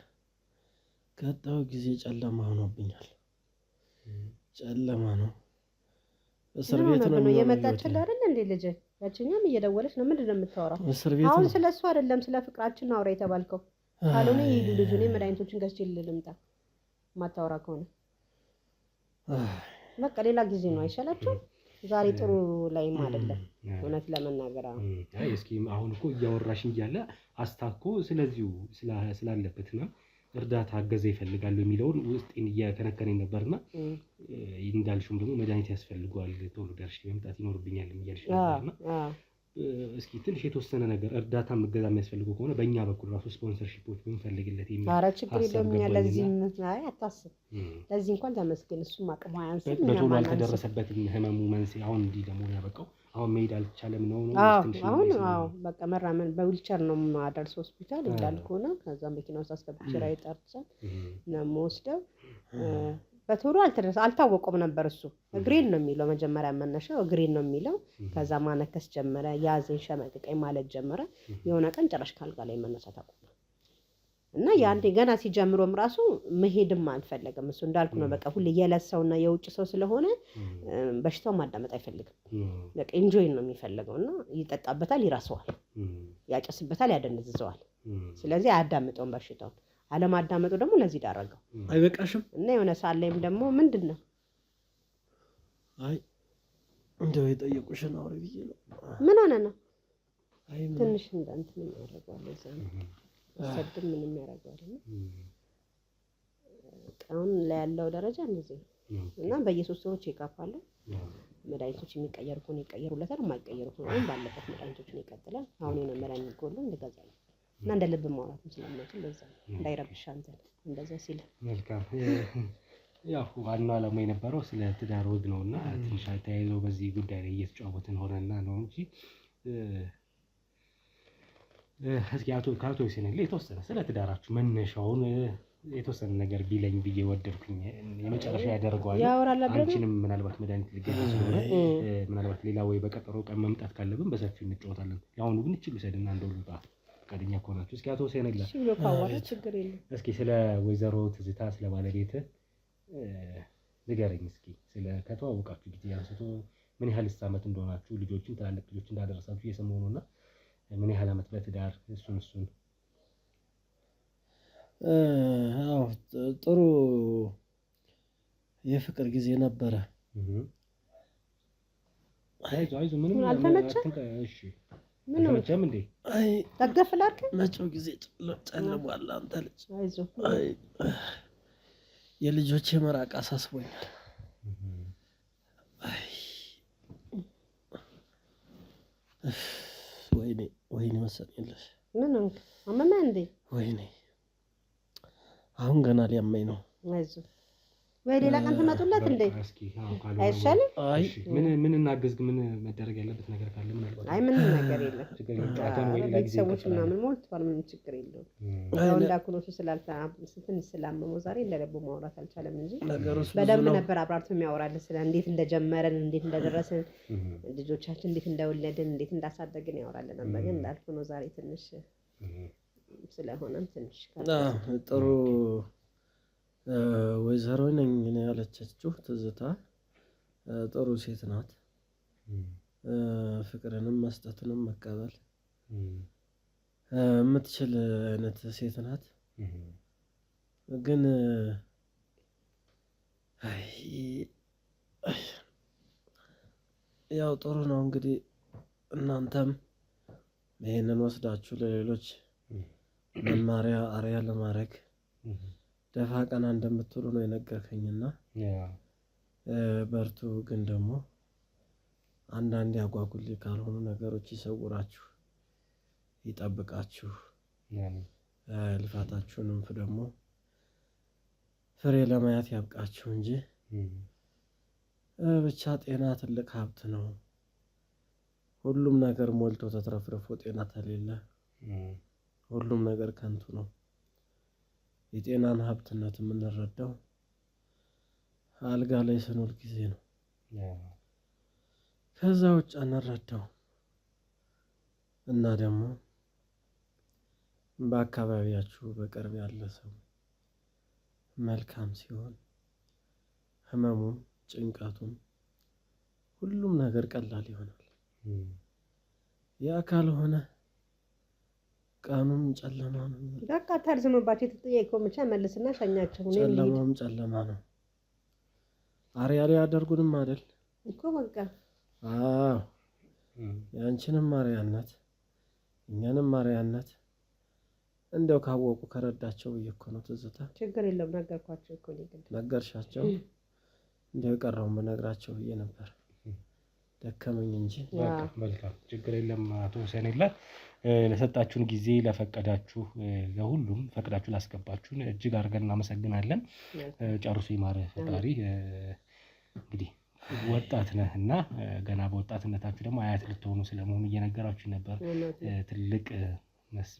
ቀጣዩ ጊዜ ጨለማ ሆኖብኛል። ጨለማ ነው። እስር ቤት ነው የመጣችልህ አይደል እንዴ ልጅ? ያችኛም እየደወለች ነው። ምንድን ነው የምታወራው? እስር ቤት አሁን ስለሱ አይደለም ስለ ፍቅራችን አውራ የተባልከው። ካልሆነ ይሄዱ ልጅ እኔ መድኃኒቶችን ገዝቼ ልምጣ። ማታወራ ከሆነ በቃ ሌላ ጊዜ ነው አይሻላችሁም? ዛሬ ጥሩ ላይም አይደለም እውነት ለመናገር። አይ እስኪ አሁን እኮ እያወራሽኝ እያለ አስታኮ ስለዚሁ ስላለበት ነው እርዳታ አገዘ ይፈልጋሉ የሚለውን ውስጤን እየከነከነኝ ነበርና እንዳልሽም ደግሞ መድኃኒት ያስፈልገዋል ቶሎ ደርሼ መምጣት ይኖርብኛል እያልሽ ነበርና እስኪ ትንሽ የተወሰነ ነገር እርዳታ እገዛ የሚያስፈልገው ከሆነ በእኛ በኩል ራሱ ስፖንሰርሺፖች ብንፈልግለት የሚል ኧረ ችግር የለውም። ለዚህ አይ አታስብ፣ ለዚህ እንኳን ተመስገን። እሱም አቅሙ አያንስም። በቶሎ አልተደረሰበትም ህመሙ መንስኤ። አሁን እንዲህ ደግሞ ያበቃው አሁን መሄድ አልቻለም ነው ነው አሁን በቃ መራመን በዊልቸር ነው ማደርስ ሆስፒታል እንዳልኩ ነው። ከዛ መኪና ውስጥ አስገብቼ ራይ ጠርተን ነው የምወስደው። በቶሎ አልታወቀም ነበር። እሱ እግሬን ነው የሚለው መጀመሪያ መነሻው እግሬን ነው የሚለው። ከዛ ማነከስ ጀመረ፣ ያዘኝ፣ ሸመቅቀኝ ማለት ጀመረ። የሆነ ቀን ጭራሽ ካልጋ ላይ መነሳት አቆመ እና ያንዴ ገና ሲጀምሮም ራሱ መሄድም አልፈለገም። እሱ እንዳልኩ ነው በቃ ሁሌ የለሰውና የውጭ ሰው ስለሆነ በሽታው ማዳመጥ አይፈልግም። በቃ ኢንጆይ ነው የሚፈልገው እና ይጠጣበታል፣ ይራሰዋል፣ ያጨስበታል፣ ያደነዝዘዋል። ስለዚህ አያዳምጠውም በሽታውን። አለማዳመጡ ደግሞ ለዚህ ዳረገው። አይበቃሽም? እና የሆነ ሳለይም ደግሞ ምንድነው አይ እንደው የጠየቁሽን አውሪ ብዬ ነው። ምን ሆነ ነው? አይ ትንሽ እንትን ያደርጋል እዛ ሰድም ምንም ያደርጋል አሁን ላይ ያለው ደረጃ እንደዚህ እና በየሶስት ወሩ ቼክአፕ አለ። መድኃኒቶች የሚቀየሩ ከሆነ ይቀየሩለታል፣ የማይቀየሩ ከሆነ ባለበት መድኃኒቶችን ይቀጥላል። አሁን የሆነ መድኃኒት ጎሎ እንደገዛል እና እንደ ልብ ማውራትም ስለማይችል በዛ እንዳይረብሽ አንተ እንደዛ ሲል መልካም። ያው ዋናው ዓላማ የነበረው ስለ ትዳር ወግ ነውና ትንሽ ተያይዘው በዚህ ጉዳይ ላይ እየተጫወትን ሆነና ነው እንጂ እስኪ አቶ ይሰነል የተወሰነ ስለ ትዳራችሁ መነሻውን የተወሰነ ነገር ቢለኝ ብዬ ወደድኩኝ። የመጨረሻ ያደርገዋል። አንቺንም ምናልባት መድኃኒት ልገዛ ስለሆነ ምናልባት ሌላ ወይ በቀጠሮ ቀን መምጣት ካለብን በሰፊው እንጫወታለን። ያሁኑ ግን እችሉ ሰድና እንደው ልውጣ ፈቃደኛ ከሆናችሁ እስኪ አቶ ይሰነል ችግር የለም እስኪ ስለ ወይዘሮ ትዝታ ስለ ባለቤት ንገረኝ እስኪ። ስለ ከተዋወቃችሁ ጊዜ አንስቶ ምን ያህል ዓመት እንደሆናችሁ ልጆችን ትላልቅ ልጆች እንዳደረሳችሁ እየሰማሁ ነውና ምን ያህል ዓመት በትዳር እሱን አዎ ጥሩ የፍቅር ጊዜ ነበረ። አይዞ ምንም አልተመቸም። እሺ ምን ነው እንዴ? አይ ተገፍላክ መቼው ጊዜ ጨልሟል። አንተ ልጅ አይዞ አይ የልጆቼ መራቅ አሳስቦኛል። አይ ወይኔ መሰለኝልሽ። ምን ነው አመመ እንዴ? ወይኔ አሁን ገና ሊያመኝ ነው። አይዞ ወይ ሌላ ቀን ትመጡለት እንዴ? አይሻልም? አይ ምን እናገዝ? ምን መደረግ ያለበት ነገር ካለ ምን አልባት? አይ ምንም ነገር የለም። ቤተሰቦች ምናምን ሞልቷል። ምንም ችግር የለውም። ያው እንዳኩኖሱ ስላመመው ዛሬ እንደለቡ ማውራት አልቻለም እንጂ በደንብ ነበር አብራርቶ የሚያወራልን ስለ እንዴት እንደጀመረን፣ እንዴት እንደደረስን፣ ልጆቻችን እንዴት እንደወለድን፣ እንዴት እንዳሳደግን ያወራልን ነበር። ግን እንዳልኩ ነው ዛሬ ትንሽ ስለሆነም ትንሽ ጥሩ ወይዘሮ ነኝ ነው ያለቻችሁ። ትዝታ ጥሩ ሴት ናት። ፍቅርንም መስጠትንም መቀበል የምትችል አይነት ሴት ናት። ግን ያው ጥሩ ነው እንግዲህ እናንተም ይሄንን ወስዳችሁ ለሌሎች መማሪያ አርአያ ለማድረግ ደፋ ቀና እንደምትሉ ነው የነገርከኝና በርቱ። ግን ደግሞ አንዳንዴ አጓጉል ካልሆኑ ነገሮች ይሰውራችሁ፣ ይጠብቃችሁ። ልፋታችሁንም ደግሞ ፍሬ ለማየት ያብቃችሁ እንጂ ብቻ ጤና ትልቅ ሀብት ነው። ሁሉም ነገር ሞልቶ ተትረፍርፎ ጤና ተሌለ ሁሉም ነገር ከንቱ ነው። የጤናን ሀብትነት የምንረዳው አልጋ ላይ ስንውል ጊዜ ነው። ከዛ ውጭ አንረዳው እና ደግሞ በአካባቢያችሁ በቅርብ ያለ ሰው መልካም ሲሆን ህመሙም ጭንቀቱም ሁሉም ነገር ቀላል ይሆናል። ያ ካልሆነ ቀኑም ጨለማ ነው። በቃ ታርዝምባቸው የተጠየቀው ብቻ መልስና ሸኛቸው። ጨለማም ጨለማ ነው። አሪያ ላይ ያደርጉንም አይደል እኮ በቃ አዎ ያንቺንም አሪያነት እኛንም አሪያነት እንደው ካወቁ ከረዳቸው እኮ ነው። ትዝታ ችግር የለም ነገርኳቸው እኮ ነገርሻቸው። እንደው የቀረውን በነግራቸው ብዬ ነበር ደከመኝ እንጂ። መልካም ችግር የለም አቶ ሰኔላ ለሰጣችሁን ጊዜ ለፈቀዳችሁ ለሁሉም ፈቅዳችሁ ላስገባችሁን እጅግ አድርገን እናመሰግናለን። ጨርሶ ይማረ ፈጣሪ። እንግዲህ ወጣት ነህና ገና በወጣትነታችሁ ደግሞ አያት ልትሆኑ ስለመሆኑ እየነገራችሁ ነበር። ትልቅ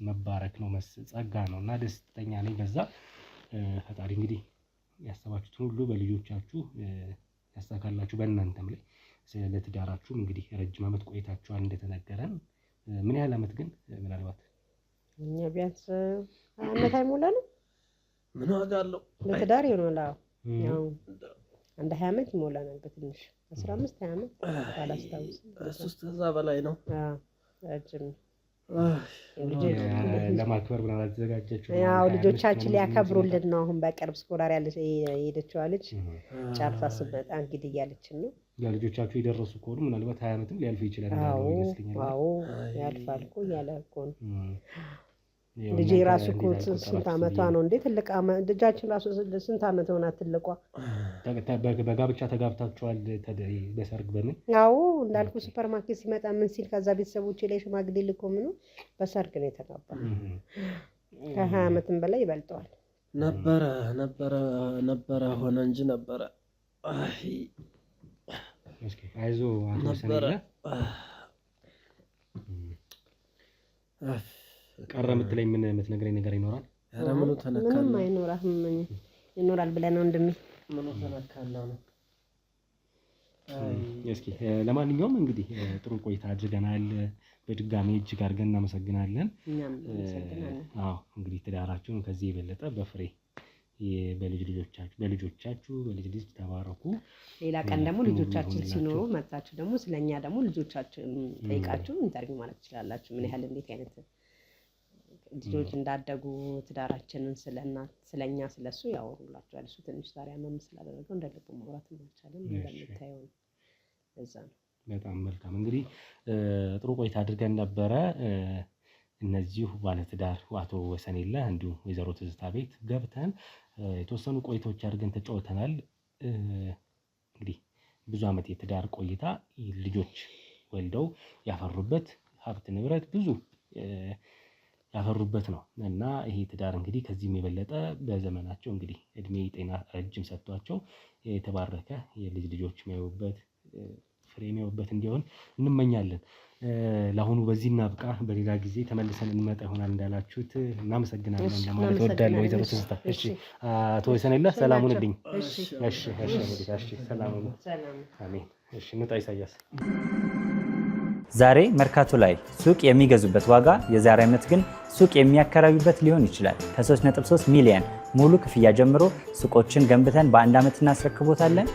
መባረክ ነው ጸጋ ነውና ደስተኛ ነኝ በዛ። ፈጣሪ እንግዲህ ያሰባችሁትን ሁሉ በልጆቻችሁ ያሳካላችሁ። በእናንተም ላይ ለትዳራችሁም እንግዲህ ረጅም ዓመት ቆይታችኋል እንደተነገረን። ምን ያህል ዓመት ግን ምናልባት እኛ ቢያንስ ዓመት አይሞላንም። ምን ዋጋ አለው ለትዳር ይሆናል። ያው አንድ 20 ዓመት ይሞላናል በትንሽ 15 20 ዓመት ባላስታውስም እሱስ ከዛ በላይ ነው። ረጅም ለማክበር ምናምን አዘጋጃችሁ? ያው ልጆቻችን ሊያከብሩልን ነው። አሁን በቅርብ ስኮላር ያለች የሄደችዋ ልጅ ጨርሳ ስትመጣ እንግዲህ እያለችን ነው። ያ ልጆቻችሁ የደረሱ ከሆኑ ምናልባት 20 ዓመትም ሊያልፍ ይችላል ይመስለኛል። አዎ ያልፋል እኮ እያለ እኮ ነው። ልጄ ራሱ እኮ ስንት ዓመቷ ነው እንዴ? ትልቅ ልጃችን ራሱ ስንት ዓመት ሆና ትልቋ? በጋብቻ ተጋብታችኋል? በሰርግ በምን? አዎ እንዳልኩ ሱፐር ማርኬት ሲመጣ ምን ሲል ከዛ ቤተሰቦቼ ላይ ሽማግሌ ልኮ ምኑ በሰርግ ነው የተጋባ። ከ20 ዓመትም በላይ ይበልጠዋል። ነበረ ሆነ እንጂ ነበረ። እስኪ አይዞ አንተ ሰነለ ቀረ የምትለኝ ምን የምትነግረኝ ነገር ይኖራል? ኧረ ምኑ ተነካለ? ምንም አይኖርም። ይኖራል ብለህ ነው እንደምን ምኑ ተነካለ ነው? እስኪ ለማንኛውም እንግዲህ ጥሩ ቆይታ አድርገናል። በድጋሚ እጅግ አድርገን እናመሰግናለን። አዎ እንግዲህ ትዳራችሁን ከዚህ የበለጠ በፍሬ በልጅ ልጅ ተባረኩ። ሌላ ቀን ደግሞ ልጆቻችን ሲኖሩ መጣችሁ ደግሞ ስለኛ ደግሞ ልጆቻችን ጠይቃችሁ ኢንተርቪው ማለት ትችላላችሁ። ምን ያህል እንዴት አይነት ልጆች እንዳደጉ ትዳራችንን ስለእናት ስለኛ ስለሱ ያወሩላችኋል። እሱ ትንሽ ዛሬ አመም ስላደረገው እንደ ልቡ ማውራት አልቻለም። እንደምታየው እዛ ነው። በጣም መልካም እንግዲህ ጥሩ ቆይታ አድርገን ነበረ። እነዚሁ ባለትዳር አቶ ወሰኔላ እንዲሁም ወይዘሮ ትዝታ ቤት ገብተን የተወሰኑ ቆይታዎች አድርገን ተጫውተናል። እንግዲህ ብዙ ዓመት የትዳር ቆይታ ልጆች ወልደው ያፈሩበት ሀብት ንብረት ብዙ ያፈሩበት ነው እና ይሄ ትዳር እንግዲህ ከዚህም የበለጠ በዘመናቸው እንግዲህ እድሜ ጤና ረጅም ሰጥቷቸው የተባረከ የልጅ ልጆች የሚያዩበት ፍሬ የሚያዩበት እንዲሆን እንመኛለን። ለአሁኑ በዚህ እናብቃ። በሌላ ጊዜ ተመልሰን እንመጣ ይሆናል እንዳላችሁት እናመሰግናለን ለማለት እወዳለሁ። ወይዘሮ ትዝታ እሺ፣ አቶ ወሰኔላ ሰላም ሁኑልኝ። እሺ ሰላም ሁኑ። አሜን። እሺ እንውጣ። ኢሳያስ ዛሬ መርካቶ ላይ ሱቅ የሚገዙበት ዋጋ የዛሬ ዓመት ግን ሱቅ የሚያከራዩበት ሊሆን ይችላል። ከ3.3 ሚሊዮን ሙሉ ክፍያ ጀምሮ ሱቆችን ገንብተን በአንድ ዓመት እናስረክቦታለን።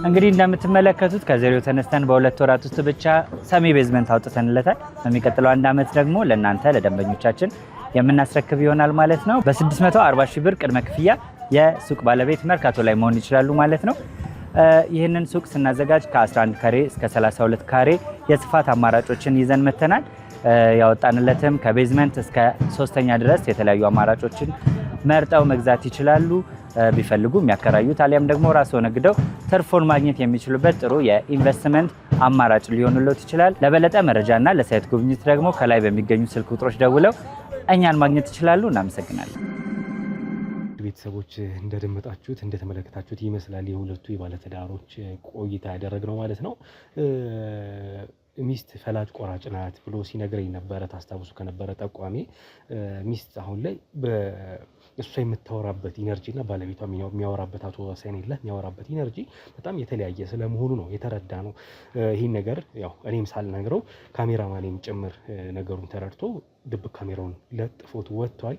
እንግዲህ እንደምትመለከቱት ከዜሮ ተነስተን በ2 ወራት ውስጥ ብቻ ሰሚ ቤዝመንት አውጥተንለታል። በሚቀጥለው አንድ ዓመት ደግሞ ለእናንተ ለደንበኞቻችን የምናስረክብ ይሆናል ማለት ነው። በ640 ሺህ ብር ቅድመ ክፍያ የሱቅ ባለቤት መርካቶ ላይ መሆን ይችላሉ ማለት ነው። ይህንን ሱቅ ስናዘጋጅ ከ11 ካሬ እስከ 32 ካሬ የስፋት አማራጮችን ይዘን መተናል። ያወጣንለትም ከቤዝመንት እስከ 3ኛ ድረስ የተለያዩ አማራጮችን መርጠው መግዛት ይችላሉ። ቢፈልጉ የሚያከራዩት አሊያም ደግሞ ራስዎ ነግደው ትርፉን ማግኘት የሚችሉበት ጥሩ የኢንቨስትመንት አማራጭ ሊሆንልዎት ይችላል። ለበለጠ መረጃና ለሳይት ጉብኝት ደግሞ ከላይ በሚገኙ ስልክ ቁጥሮች ደውለው እኛን ማግኘት ይችላሉ። እናመሰግናለን። ቤተሰቦች እንደደመጣችሁት እንደተመለከታችሁት ይመስላል የሁለቱ የባለትዳሮች ቆይታ ያደረግነው ማለት ነው። ሚስት ፈላጭ ቆራጭ ናት ብሎ ሲነግረኝ ነበረ። ታስታውሱ ከነበረ ጠቋሚ ሚስት አሁን ላይ እሷ የምታወራበት ኢነርጂ እና ባለቤቷ የሚያወራበት አቶ ሰኔላ የሚያወራበት ኢነርጂ በጣም የተለያየ ስለመሆኑ ነው የተረዳ ነው። ይህን ነገር ያው እኔም ሳልነግረው ካሜራማኔም ጭምር ነገሩን ተረድቶ ድብቅ ካሜራውን ለጥፎት ወጥቷል።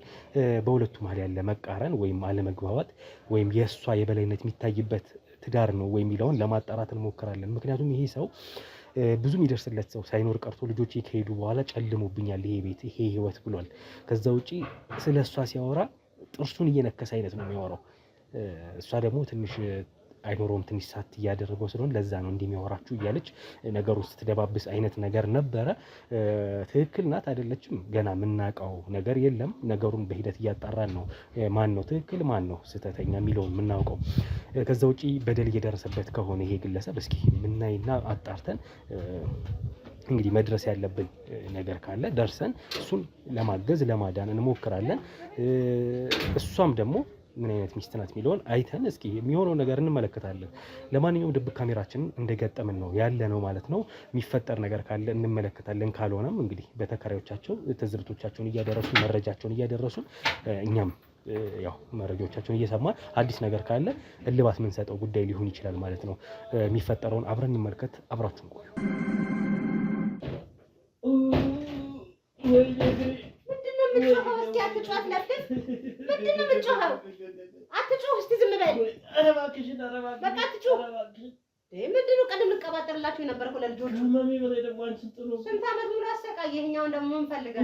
በሁለቱ መሀል ያለ መቃረን ወይም አለመግባባት ወይም የእሷ የበላይነት የሚታይበት ትዳር ነው ወይ የሚለውን ለማጣራት እንሞክራለን። ምክንያቱም ይሄ ሰው ብዙ የሚደርስለት ሰው ሳይኖር ቀርቶ ልጆቼ ከሄዱ በኋላ ጨልሞብኛል ይሄ ቤት ይሄ ህይወት ብሏል። ከዛ ውጪ ስለ እሷ ሲያወራ ጥርሱን እየነከሰ አይነት ነው የሚያወራው። እሷ ደግሞ ትንሽ አይኖረውም ትንሽ ሳት እያደረገው ስለሆነ ለዛ ነው እንደሚያወራችሁ እያለች ነገር ውስጥ ትደባብስ አይነት ነገር ነበረ። ትክክል ናት አይደለችም ገና የምናውቀው ነገር የለም። ነገሩን በሂደት እያጣራን ነው። ማን ነው ትክክል ማን ነው ስህተተኛ የሚለውን የምናውቀው። ከዛ ውጪ በደል እየደረሰበት ከሆነ ይሄ ግለሰብ እስኪ ምናይና አጣርተን እንግዲህ መድረስ ያለብን ነገር ካለ ደርሰን እሱን ለማገዝ ለማዳን እንሞክራለን። እሷም ደግሞ ምን አይነት ሚስት ናት የሚለውን አይተን እስኪ የሚሆነው ነገር እንመለከታለን። ለማንኛውም ድብቅ ካሜራችንን እንደገጠምን ነው ያለ ነው ማለት ነው። የሚፈጠር ነገር ካለ እንመለከታለን። ካልሆነም እንግዲህ በተከራዮቻቸው ትዝብቶቻቸውን እያደረሱ መረጃቸውን እያደረሱ እኛም ያው መረጃዎቻቸውን እየሰማን አዲስ ነገር ካለ እልባት የምንሰጠው ጉዳይ ሊሆን ይችላል ማለት ነው። የሚፈጠረውን አብረን እንመልከት። አብራችሁን ቆዩ። ምንድነው የምትጮኸው? እስኪ አትጮህ ለፍልፍ። ምንድነው የምትጮኸው? አትጮህ እስኪ ዝም በል። በቃ አትጮህ። ምንድነው ቀደም ልቀባጠርላችሁ የነበረው ለልጆቹ? ስንት ዓመት ሙሉ አሰቃየህ። እኛውን ደግሞ ምን ፈልገህ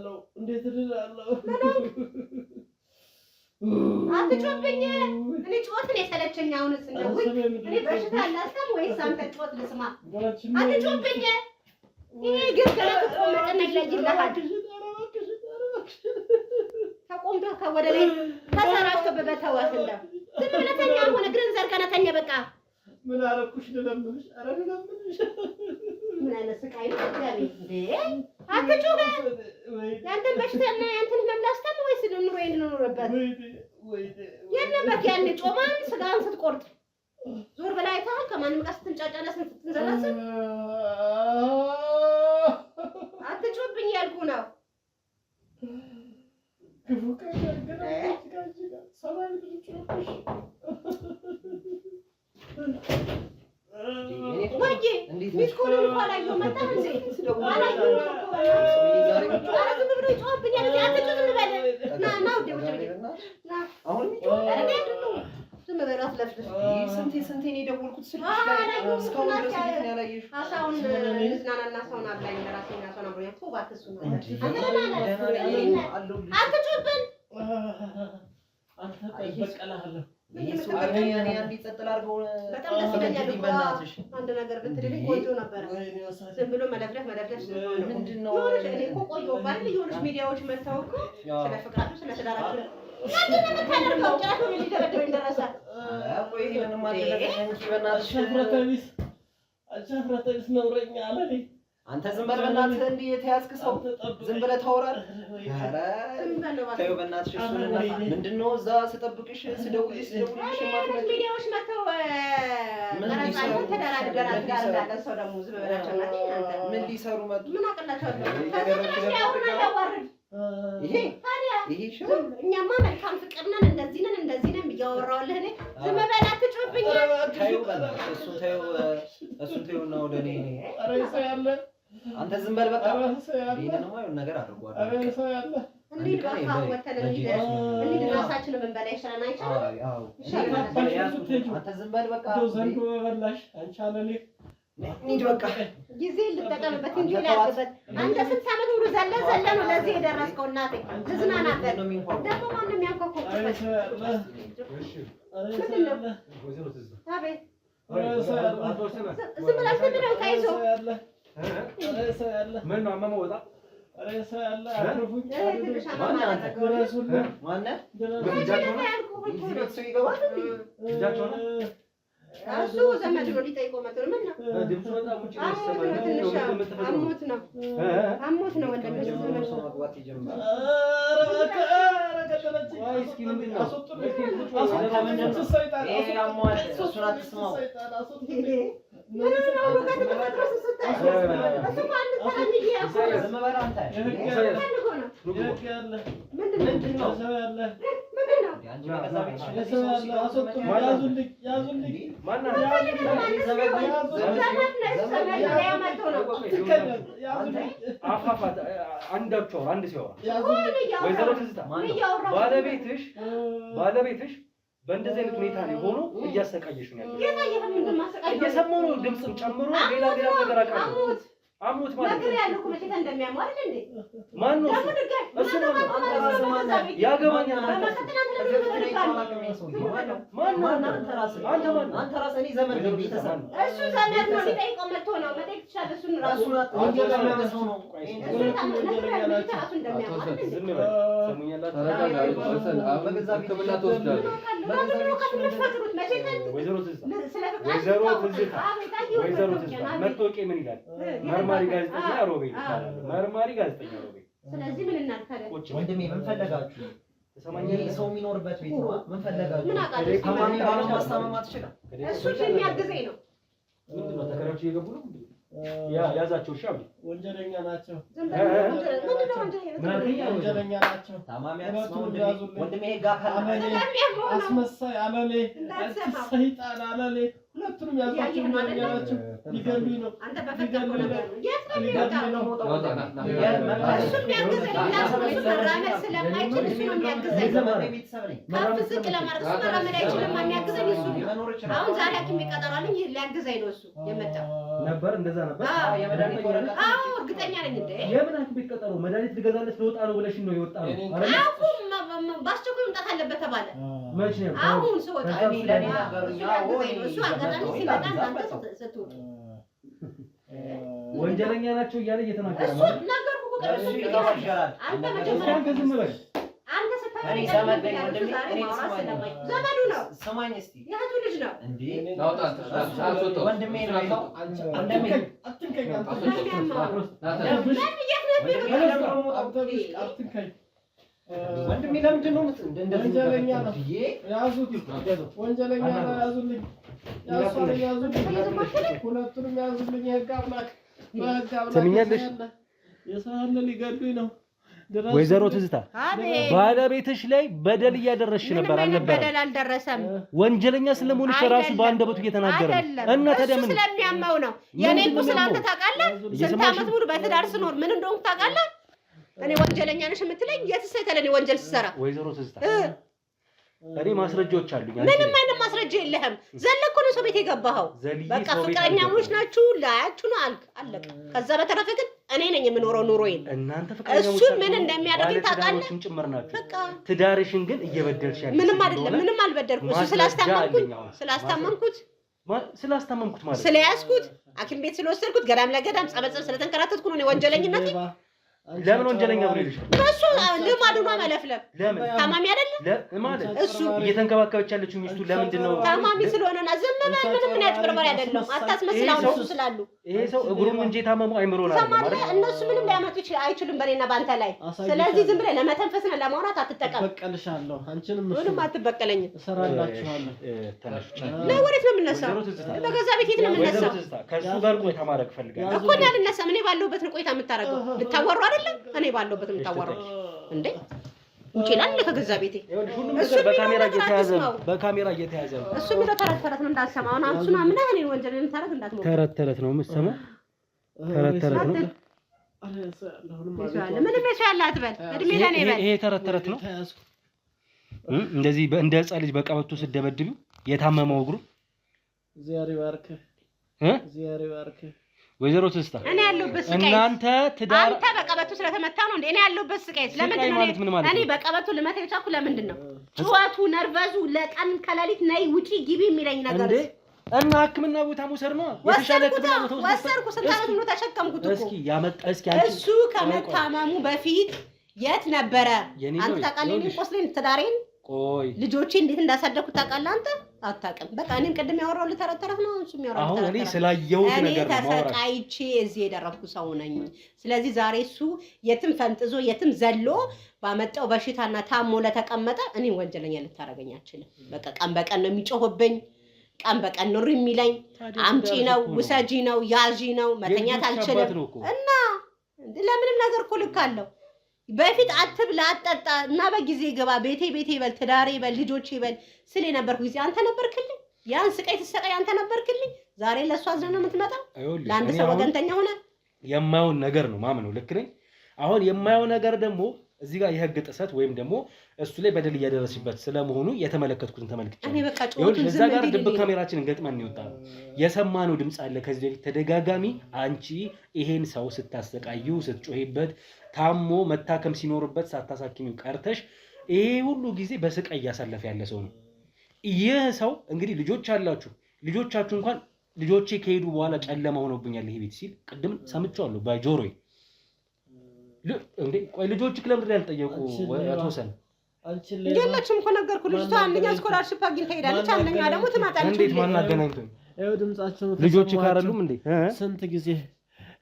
ነው? እንዴት እድላለሁ? አትጮህብኝ። እኔ ጮት ነው የሰለቸኝ። አሁንስ እንደው እኔ በሽታ አላስታም ወይስ አንተ ጮት ልስማ? አትጮህብኝ። ይሄ ግን ገና ተቆመጠ ነግለጅልሃል። ተቆምቶ ከወደ ላይ ተሰራጭቶ በበተዋት እንደው ዝም ብለህ ተኛ። ሆነ ግን ዘርገና ተኛ። በቃ ምን አረኩሽ? ልለምንሽ? ኧረ ልለምንሽ። ምን አይነት ስቃይ ነው እንዴ? አትጮህ። ያንተን በሽታና ያንተን መምላስተም ወይስ ኑሮ እንድንኖርበት? የለበት ያኔ ጮማን ስጋን ስትቆርጥ ዞር በላይ ታል ከማንም ጋር ስትንጫጫና ስትንዘላሰብ አትጮህብኝ ያልኩህ ነው። ክፉ ከገና ሰማይ ልጅ ወይዬ ሚስኮል እንኳን አላየሁም። መጣ እንዴ? አላየሁም እኮ ኧረ ዝም ብሎ ይጮህብኛል። አትጮህ ዝም በል። ና ውዴ ውጭ ና አሁን ዝም በል አትለፍልፍ። ስንቴ ነው የደወልኩት ስልክሽ ላይ እስካሁን ድረስ እንዴት ነው ያላየሽው? አሳውን ዝናናና ሰውን አብላኝ ለራሴና ሰውን አብሮኝ እኮ እባክህ እሱ ነው አትጮህብን። አንተ በቀላሃለሁ እሱ አገኛ ነው እንዲጸጥል አድርገው በጣም ደስ ይለኛል። አንድ ነገር ብትልልኝ ቆንጆ ነበረ። ዝም ብሎ መለፍለፍ ምንድነው? እኔ እኮ ቆየሁ ባል የሆነች ሚዲያዎች መጥተው እኮ ስለ ፍቅራችሁ ስለ ትዳራችሁ ምንድን ነው የምታደርገው? ጭራሽ ወደ ሊደበደበኝ ደረሰ። ቆይ ይሄንን ማድረግ እንጂ በእናትሽ አሻፍረተቢስ ነውረኛ አለ። አንተ ዝም በል በእናትህ። እንዲህ የተያዝክ ሰው ዝም ብለህ ታወራለህ? ኧረ ተይው በእናትሽ። እሱን ምንድነው እዛ ስጠብቅሽ ስደውልሽ የማትመጪው ሚዲያዎች መጥተው ቀረጻውን ተደራድረናል ጋር እንዳለ ሰው ደግሞ ዝም በላቸው እናቴ። አንተ ምን ሊሰሩ መጡ? ምን አቅላቸዋለሁ? ይሄ ሸው እኛማ መልካም ፍቅር ነን እንደዚህ ነን ብያወራሁልህ። እኔ ዝም በል አትጮህብኝ። ተይው በእናትሽ። እሱን ተይውና ወደ እኔ አንተ ዝም በል በቃ። ይሄንንማ የሆነ ነገር አድርጓል። እንሂድ በቃ ወተን እንሂድ ራሳችንን የምንበላ ይሻላል። አይቻልም? አንተ ዝም በል በቃ። ዘንዶ በላሽ አንቺ አለሌ እንሂድ በቃ። ጊዜ ልጠቀምበት እንጂ ላያልቅበት። አንተ ስንት ዓመት ሙሉ ዘለ ነው ለዚህ የደረስከው። እናቴ ትዝናናበት። ደግሞ ማንም የሚያንኳኳበት አቤት ዝም ብላችሁ ምንድን ነው? ተይዞ ምን ነው አማማ ወጣ እሱ ዘመድ ነው ሊጠይቀው መጥቶ ምን ነው ድምፁ በጣም ውጪ ነው። አሞት ነው ወንድም ዘመድ ነው ማግባት ይጀምራል። ባለቤትሽ በእንደዚህ አይነት ሁኔታ ላይ ሆኖ እያሰቃየሽ ነው ያለው። እየሰማሁ ነው ድምፅም ጨምሮ ሌላ ነገር አቃለው። አሞት ማለት ነው ያለው እኮ መቼ እንደሚያማው አይደል እንዴ? ማን ነው እሱ? ነው ያገባኛል ማለት ነው። አንተ ራስህ እኔ ዘመድ ነው ቤተሰብ እሱ ዘመድ ነው ሊጠይቀው መጥቶ ነው መጠየቅ ይችላል። እሱን ራሱ ነው መርማሪ ጋዜጠኛ ሮቤል ይባላል። መርማሪ ጋዜጠኛ ሮቤል። ስለዚህ ምን እናድርግ ወንድሜ? ምን ፈለጋችሁ? ተሰማኛለህ? ሰው የሚኖርበት ቤት ነው። ምን ፈለጋችሁ? ከማን ጋር ማስተማማት አትችልም። እሱ የሚያግዘኝ ነው። ምንድን ነው ተከራዮች እየገቡ ነው? ያዛቸው እሺ። አብዲ ወንጀለኛ ናቸው። ወንጀለኛ ናቸው። ታማሚ ወንድሜ ህግ አካል አስመሳይ አለሌ ሰይጣን አለሌ ሁለቱንም ያዛቸው ናቸው። ሊገሉኝ ነው። አንተ በፈቀድከው ነገር ነው። የት ነው የሚወጣው? እሱ የሚያግዘኝ መራመድ ስለማይችል እሱ ነው የሚያግዘኝ። ከፍ ዝቅ ለማድረግ እሱ መራመድ አይችልም። የሚያግዘኝ እሱ ነው። አሁን ዛሬ ሐኪም ይቀጠራልኝ ሊያግዘኝ ነው እሱ የመጣው ነበር። እንደዛ ነበር። የመድኃኒት ወረቀት እርግጠኛ ነኝ። እንዴ የምን ሐኪም ይቀጠሩ? መድኃኒት ልገዛለት ልወጣ ነው ብለሽ ነው የወጣው? አሁን ባስቸኳይ መምጣት አለበት ተባለ። መቼ ነው? አሁን ስወጣ እኔ ለኔ ነገርኛ እሱ አጋጣሚ ሲመጣ አንተ ስትወጣ ወንጀለኛ ናቸው እያለ እየተናገረ ነው። እሱ ነገርኩ እኮ እሱ ይገባሻል። አንተ መጀመሪያ ዝም በል። አንተ ስታወራ ዘመድ ነው ወንድሜ። እኔ ዘመዱ ነው። ሰማኝ እስቲ የእህቱ ልጅ ነው እንዴ? ናውጣ ታውጣ ወንድሜ ነው ያለው። ወንድሜ አትንከኝ። ወንድሜ ለምንድን ነው እንደዚህ ወንጀለኛ ነው? ያዙት፣ ወንጀለኛ ነው። ያዙልኝ፣ ሁለቱንም ያዙልኝ። የህግ አምላክ ሰምኛለሽ። የሳህል ሊገሉኝ ነው። ወይዘሮ ትዝታ ባለቤትሽ ላይ በደል እያደረስሽ ነበር አልነበረ? በደል አልደረሰም። ወንጀለኛ ስለመሆንሽ ራሱ በአንደበቱ እየተናገረ እና ታዲያ ምን ስለሚያማው ነው? የኔ ቁስል አንተ ታውቃለህ? ስንት ዓመት ሙሉ በትዳር ስኖር ምን እንደሆንኩ ታውቃለህ? እኔ ወንጀለኛ ነሽ የምትለኝ የትስ የተለኝ ወንጀል ስሰራ? ወይዘሮ ትዝታ እኔ ማስረጃዎች አሉኝ። ምንም አይነት ማስረጃ የለህም። ዘለኩ ነው ሰው ቤት የገባኸው። በቃ ፍቅረኛሞች ናችሁ ላያችሁ ነው አለቀ። ከዛ በተረፈ ግን እኔ ነኝ የምኖረው ኑሮዬን። እናንተ ፍቅረኛሞች እሱ ምን እንደሚያደርግ ታውቃለህ? ጭምር ናችሁ። በቃ ትዳርሽን ግን እየበደልሽ ያለሽ ምንም አይደለም። ምንም አልበደልኩም። እሱ ስላስታመምኩት ማለት ስለያዝኩት ሐኪም ቤት ስለወሰድኩት ገዳም ለገዳም ጸበል ስለተንከራተትኩ ነው ወንጀለኝነት። ለምን ወንጀለኛ ብሎ ይልሻል? እሱ ልማዱ ነው መለፍለፍ። ለምን ታማሚ አይደለ? ማለት እሱ እየተንከባከበች ያለችው ሚስቱ ለምንድን ነው? ታማሚ ስለሆነና ዝም በል። ምንም ምን ያጭበርበር አይደለም። አታስመስላው እሱ ስላሉ። ይሄ ሰው እግሩም እንጂ ታመመው አይምሮና ማለት እነሱ ምንም ሊያመጡ አይችሉም በኔና ባንተ ላይ። ስለዚህ ዝም ብለህ ለመተንፈስና ለማውራት አትጠቀም። በቀልሻለሁ። አንቺንም ምንም አትበቀለኝ። እሰራላችኋለሁ። ለወሬት ነው የምነሳው። በገዛ ቤት ነው የምነሳው። ከሱ ጋር ቆይታ ማድረግ ፈልጋለሁ እኮ ነው ያልነሳም። እኔ ባለሁበት ነው ቆይታ የምታረገው። ልታወሩ አይደለም? እኔ ባለሁበት ነው የምታወራው እንዴ? እንችላል ከገዛ ቤቴ እሱ በካሜራ እየተያዘ ነው። እሱ የሚለው ተረት ተረት ነው እንዳትሰማ። አሁን አንሱና ምን እኔ ወንጀል የምታረግ እንዳትሞት። ተረት ተረት ነው የምትሰማው። ተረት ተረት ነው። ምንም የሰው ያለ አትበል። እድሜ ለኔ በል። ይሄ ተረት ተረት ነው። እንደዚህ እንደ ሕፃን ልጅ በቀበቶ ስትደበድቢው የታመመው እግሩ እግዚአብሔር ይባርክ እግዚአብሔር ይባርክ። ወይዘሮ ትዝታ እኔ ያለሁበት ስቃይ እናንተ ትዳር አንተ በቀበቱ ስለተመታ ነው እንዴ? እኔ ያለሁበት ስቃይ ለምንድን ነው? እኔ በቀበቱ ልመታ የቻልኩ ለምንድን ነው? ጩኸቱ ነርቨዙ ለቀን ከሌሊት ነይ ውጪ ግቢ የሚለኝ ነገር እና ህክምና ቦታ መውሰድ ነው የተሻለ ህክምና ቦታ ወሰድኩ። ስንት ዓመት ነው ተሸከምኩት እኮ። እስኪ ያመጣ እስኪ አንቺ እሱ ከመታመሙ በፊት የት ነበረ? አንተ ታውቃለህ? ቆስሌን ትዳሬን ቆይ ልጆቼ እንዴት እንዳሳደግኩት ታውቃለህ አንተ? አታውቅም። በቃ እኔም ቅድም ያወራው ልተረተረፍ ነው እሱ የሚያወራው አሁን እኔ ስላየሁት ነገር ነው ማውራት። ተሰቃይቼ እዚህ የደረስኩ ሰው ነኝ። ስለዚህ ዛሬ እሱ የትም ፈንጥዞ የትም ዘሎ ባመጣው በሽታና ታሞ ለተቀመጠ እኔ ወንጀለኛ ልታረገኝ አትችልም። በቃ ቀን በቀን ነው የሚጮህብኝ። ቀን በቀን ኑሪ የሚለኝ አምጪ ነው ውሰጂ ነው ያዢ ነው መተኛት አልችልም። እና ለምንም ነገር እኮ ልክ አለው። በፊት አትብላ አትጠጣ እና በጊዜ ግባ ቤቴ ይበል ትዳሬ ይበል ልጆቼ ይበል ስለ ነበርኩ ጊዜ አንተ ነበርክልኝ። ያን ስቃይ ተሰቃይ አንተ ነበርክልኝ። ዛሬ ለሱ አዝነህ ነው የምትመጣው? ለአንድ ሰው ወገንተኛ ሆነ የማየውን ነገር ነው ማመነው። ልክ ነኝ። አሁን የማየው ነገር ደግሞ እዚህ ጋር የህግ ጥሰት ወይም ደግሞ እሱ ላይ በደል እያደረሰበት ስለመሆኑ የተመለከትኩትን ተመልክቻለሁ። እኔ በቃ ጮቱን እዛ ጋር ድብቅ ካሜራችንን ገጥመን ነው የወጣነው። የሰማነው ድምጽ አለ ከዚህ በፊት ተደጋጋሚ አንቺ ይሄን ሰው ስታሰቃዩ ስትጮሂበት ታሞ መታከም ሲኖርበት ሳታሳክሚው ቀርተሽ ይሄ ሁሉ ጊዜ በስቃይ እያሳለፈ ያለ ሰው ነው። ይህ ሰው እንግዲህ ልጆች አላችሁ። ልጆቻችሁ እንኳን ልጆቼ ከሄዱ በኋላ ጨለማ ሆኖብኛል ይሄ ቤት ሲል ቅድም ሰምቻለሁ በጆሮዬ። እንዴ ቆይ ልጆች ክለብ ላይ ያልጠየቁ አትወሰን የለችም እኮ ነገርኩ። ልጅቷ አንደኛ ስኮላርሺፕ አግኝታ ሄዳለች፣ አንደኛ ደግሞ ትመጣለች። እንዴት ማናገናኝቶኝ ይኸው ድምጻቸውን ልጆች ካረሉም እንዴ ስንት ጊዜ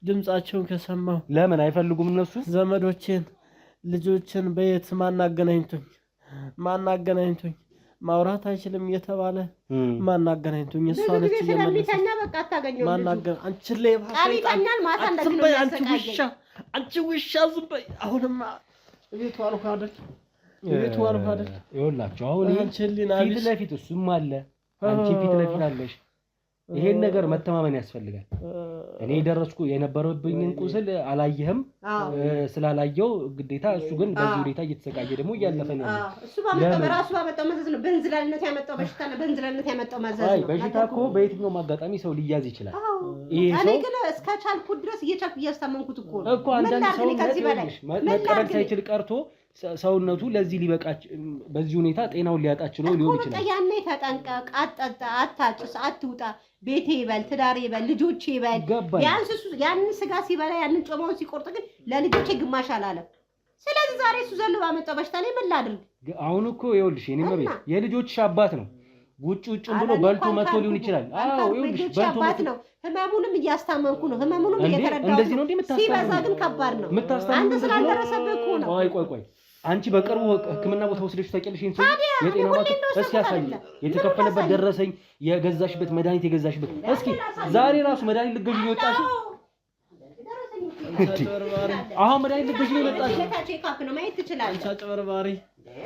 ድምጻቸውን ከሰማሁ ለምን አይፈልጉም እነሱ ዘመዶቼን ልጆችን በየት ማናገናኝቶኝ ማውራት አይችልም እየተባለ ማናገናኝቶኝ እሷ ነች ስለሚተኛ በቃ አታገኘው አንቺ ሌባ ቃሊታኛል ማታ እንደዚህ አንቺ ውሻ ዝም በይ። አሁንማ ቤቱ አልኩ አይደል ይኸውላችሁ አሁን ፊት ለፊት እሱም አለ አንቺ ፊት ለፊት አለሽ። ይሄን ነገር መተማመን ያስፈልጋል። እኔ ደረስኩ የነበረብኝን ቁስል አላየህም ስላላየው ግዴታ እሱ ግን በዚህ ሁኔታ እየተሰቃየ ደግሞ እያለፈ ነው። እሱ በራሱ ባመጣው መዘዝ ነው። በእንዝላልነት ያመጣው በሽታ ነው። በእንዝላልነት ያመጣው መዘዝ ነው። በሽታ እኮ በየትኛውም አጋጣሚ ሰው ሊያዝ ይችላል። ይሄ ሰው እኔ ግን እስከቻልኩት ድረስ እየቻልኩ እያስታመንኩት እኮ አንዳንድ ሰው መቀበል ሳይችል ቀርቶ ሰውነቱ ለዚህ ሊበቃች በዚህ ሁኔታ ጤናውን ሊያጣች ነው ሊሆን ይችላል። ያኔ ተጠንቀቅ፣ አትጠጣ፣ አታጭስ፣ አትውጣ፣ ቤቴ ይበል ትዳሬ ይበል ልጆቼ ይበል። ቢያንስ እሱ ያንን ስጋ ሲበላ ያንን ጮማውን ሲቆርጥ ግን ለልጆቼ ግማሽ አላለም። ስለዚህ ዛሬ እሱ ዘሎ ባመጣው በሽታ ላይ ምን ላድርግ? አሁን እኮ ይኸውልሽ እኔ መቤት የልጆችሽ አባት ነው። ውጭ ብሎ በልቶ መጥቶ ሊሆን ይችላል። ይኸውልሽ በልቶ መጥቶ ነው። ህመሙንም እያስታመንኩ ነው። ህመሙንም እየተረዳሁ እንደዚህ ነው እንደምታስታመን። ሲበዛ ግን ከባድ ነው። አንተ ስላልደረሰብህ እኮ ነው። ቆይ አንቺ በቅርቡ ህክምና ቦታ ወስደሽ ታውቂያለሽ? ይሄን ሰው የጤና ቦታ እስኪ ያሳይ። የተከፈለበት ደረሰኝ የገዛሽበት መድኃኒት የገዛሽበት እስኪ ዛሬ ራሱ መድኃኒት ልትገዢ ነው የወጣሽው? አሁን መድኃኒት ልትገዢ ነው የወጣሽው? ቼክአፕ ነው ማየት ትችላለህ። አንቺ አጭበርባሪ፣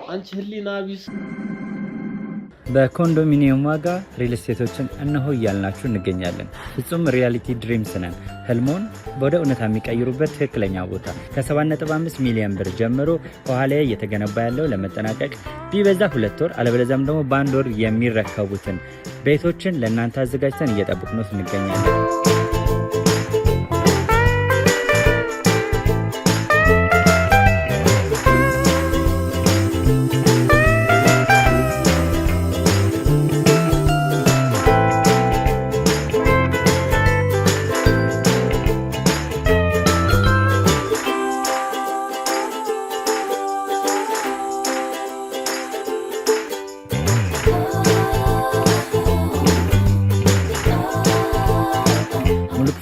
አንቺ ህሊና ቢስ። በኮንዶሚኒየም ዋጋ ሪል ስቴቶችን እነሆ እያልናችሁ እንገኛለን። ፍጹም ሪያሊቲ ድሪምስ ነን። ህልሞን ወደ እውነታ የሚቀይሩበት ትክክለኛ ቦታ ከ7.5 ሚሊዮን ብር ጀምሮ ከኋላ እየተገነባ ያለው ለመጠናቀቅ ቢበዛ 2 ወር አለበለዚያም ደግሞ በ1 ወር የሚረከቡትን ቤቶችን ለእናንተ አዘጋጅተን እየጠበቅነው እንገኛለን።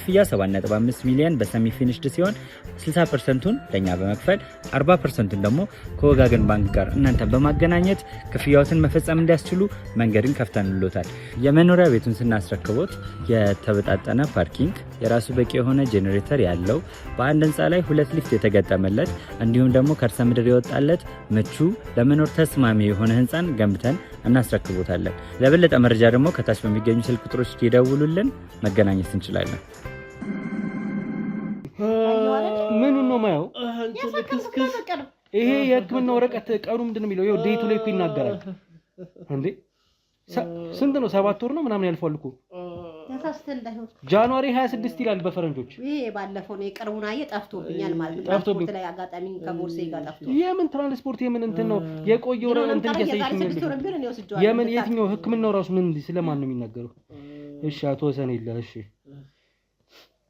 ክፍያ 7.5 ሚሊዮን በሰሚ ፊኒሽድ ሲሆን 60%ቱን ለኛ በመክፈል 40%ቱን ደግሞ ከወጋገን ባንክ ጋር እናንተ በማገናኘት ክፍያዎትን መፈጸም እንዲያስችሉ መንገድን ከፍተንልዎታል። የመኖሪያ ቤቱን ስናስረክቦት የተበጣጠነ ፓርኪንግ፣ የራሱ በቂ የሆነ ጄኔሬተር ያለው በአንድ ህንፃ ላይ 2 ሊፍት የተገጠመለት እንዲሁም ደግሞ ከርሰ ምድር የወጣለት ምቹ ለመኖር ተስማሚ የሆነ ህንፃን ገንብተን እናስረክቦታለን። ለበለጠ መረጃ ደግሞ ከታች በሚገኙ ስልክ ቁጥሮች ይደውሉልን፣ መገናኘት እንችላለን። ምን ነው ማየው? ይሄ የህክምና ወረቀት ቀኑ ምንድነው የሚለው? ይሄው ዴቱ ላይ እኮ ይናገራል እንዴ። ስንት ነው? 7 ወር ነው ምናምን ያልፋል እኮ። ጃንዋሪ 26 ይላል በፈረንጆች። ይሄ ባለፈው ነው የቀርቡና ጠፍቶብኛል ማለት ነው። ትራንስፖርት ላይ አጋጣሚ ከቦርሴ ጋር ጠፍቶ። የምን ትራንስፖርት የምን እንትን ነው የቆየው እንትን ያሳይሽኝ። የምን የትኛው ህክምናው ራሱ ምን ስለማን ነው የሚናገረው? እሺ አቶ ወሰን የለ እሺ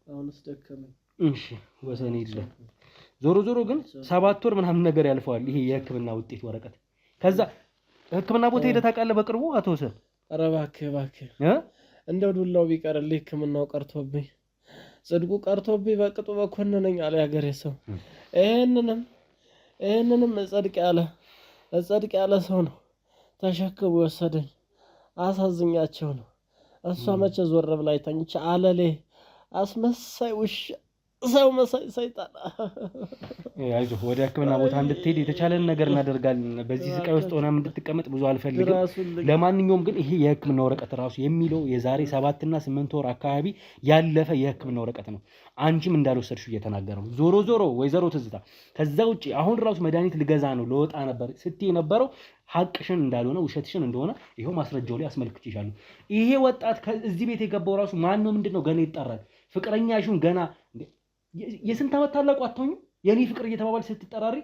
አሁንስ ደከመኝ። እሺ ወሰን የለ ዞሮ ግን 7 ወር ምናምን ነገር ያልፈዋል ይሄ የህክምና ውጤት ወረቀት። ከዛ ህክምና ቦታ ሄደህ ታውቃለህ በቅርቡ አቶ ወሰን? ኧረ እባክህ እንደው ዱላው ቢቀርልኝ ህክምናው ቀርቶብኝ ጽድቁ ቀርቶብኝ በቅጡ በኮነነኝ አለ ያገሬ ሰው። ይሄንንም ጸድቅ ያለ ሰው ነው ተሸክሞ ወሰደኝ። አሳዝኛቸው ነው። እሷ መቼ ዞር ብላ አይታኝች አለሌ አስመሳይ ውሻ ሰው መሳይ ሰይጣን። አይዞህ ወደ ህክምና ቦታ እንድትሄድ የተቻለን ነገር እናደርጋለን። በዚህ ስቃይ ውስጥ ሆናም እንድትቀመጥ ብዙ አልፈልግም። ለማንኛውም ግን ይሄ የህክምና ወረቀት ራሱ የሚለው የዛሬ 7 እና 8 ወር አካባቢ ያለፈ የህክምና ወረቀት ነው። አንቺም እንዳልወሰድሽው እየተናገረ ነው። ዞሮ ወይዘሮ ትዝታ ከዛ ውጪ አሁን ራሱ መድኃኒት ልገዛ ነው ለወጣ ነበር ስትይ የነበረው ሐቅሽን እንዳልሆነ ውሸትሽን እንደሆነ ይሄው ማስረጃው ላይ አስመልክቼሻለሁ። ይሄ ወጣት እዚህ ቤት የገባው ራሱ ማን ነው ምንድነው ገና ይጣራል። ፍቅረኛሽን ገና የስንት ዓመት ታላቁ አትሆኝም? የኔ ፍቅር እየተባባል ስትጠራሪ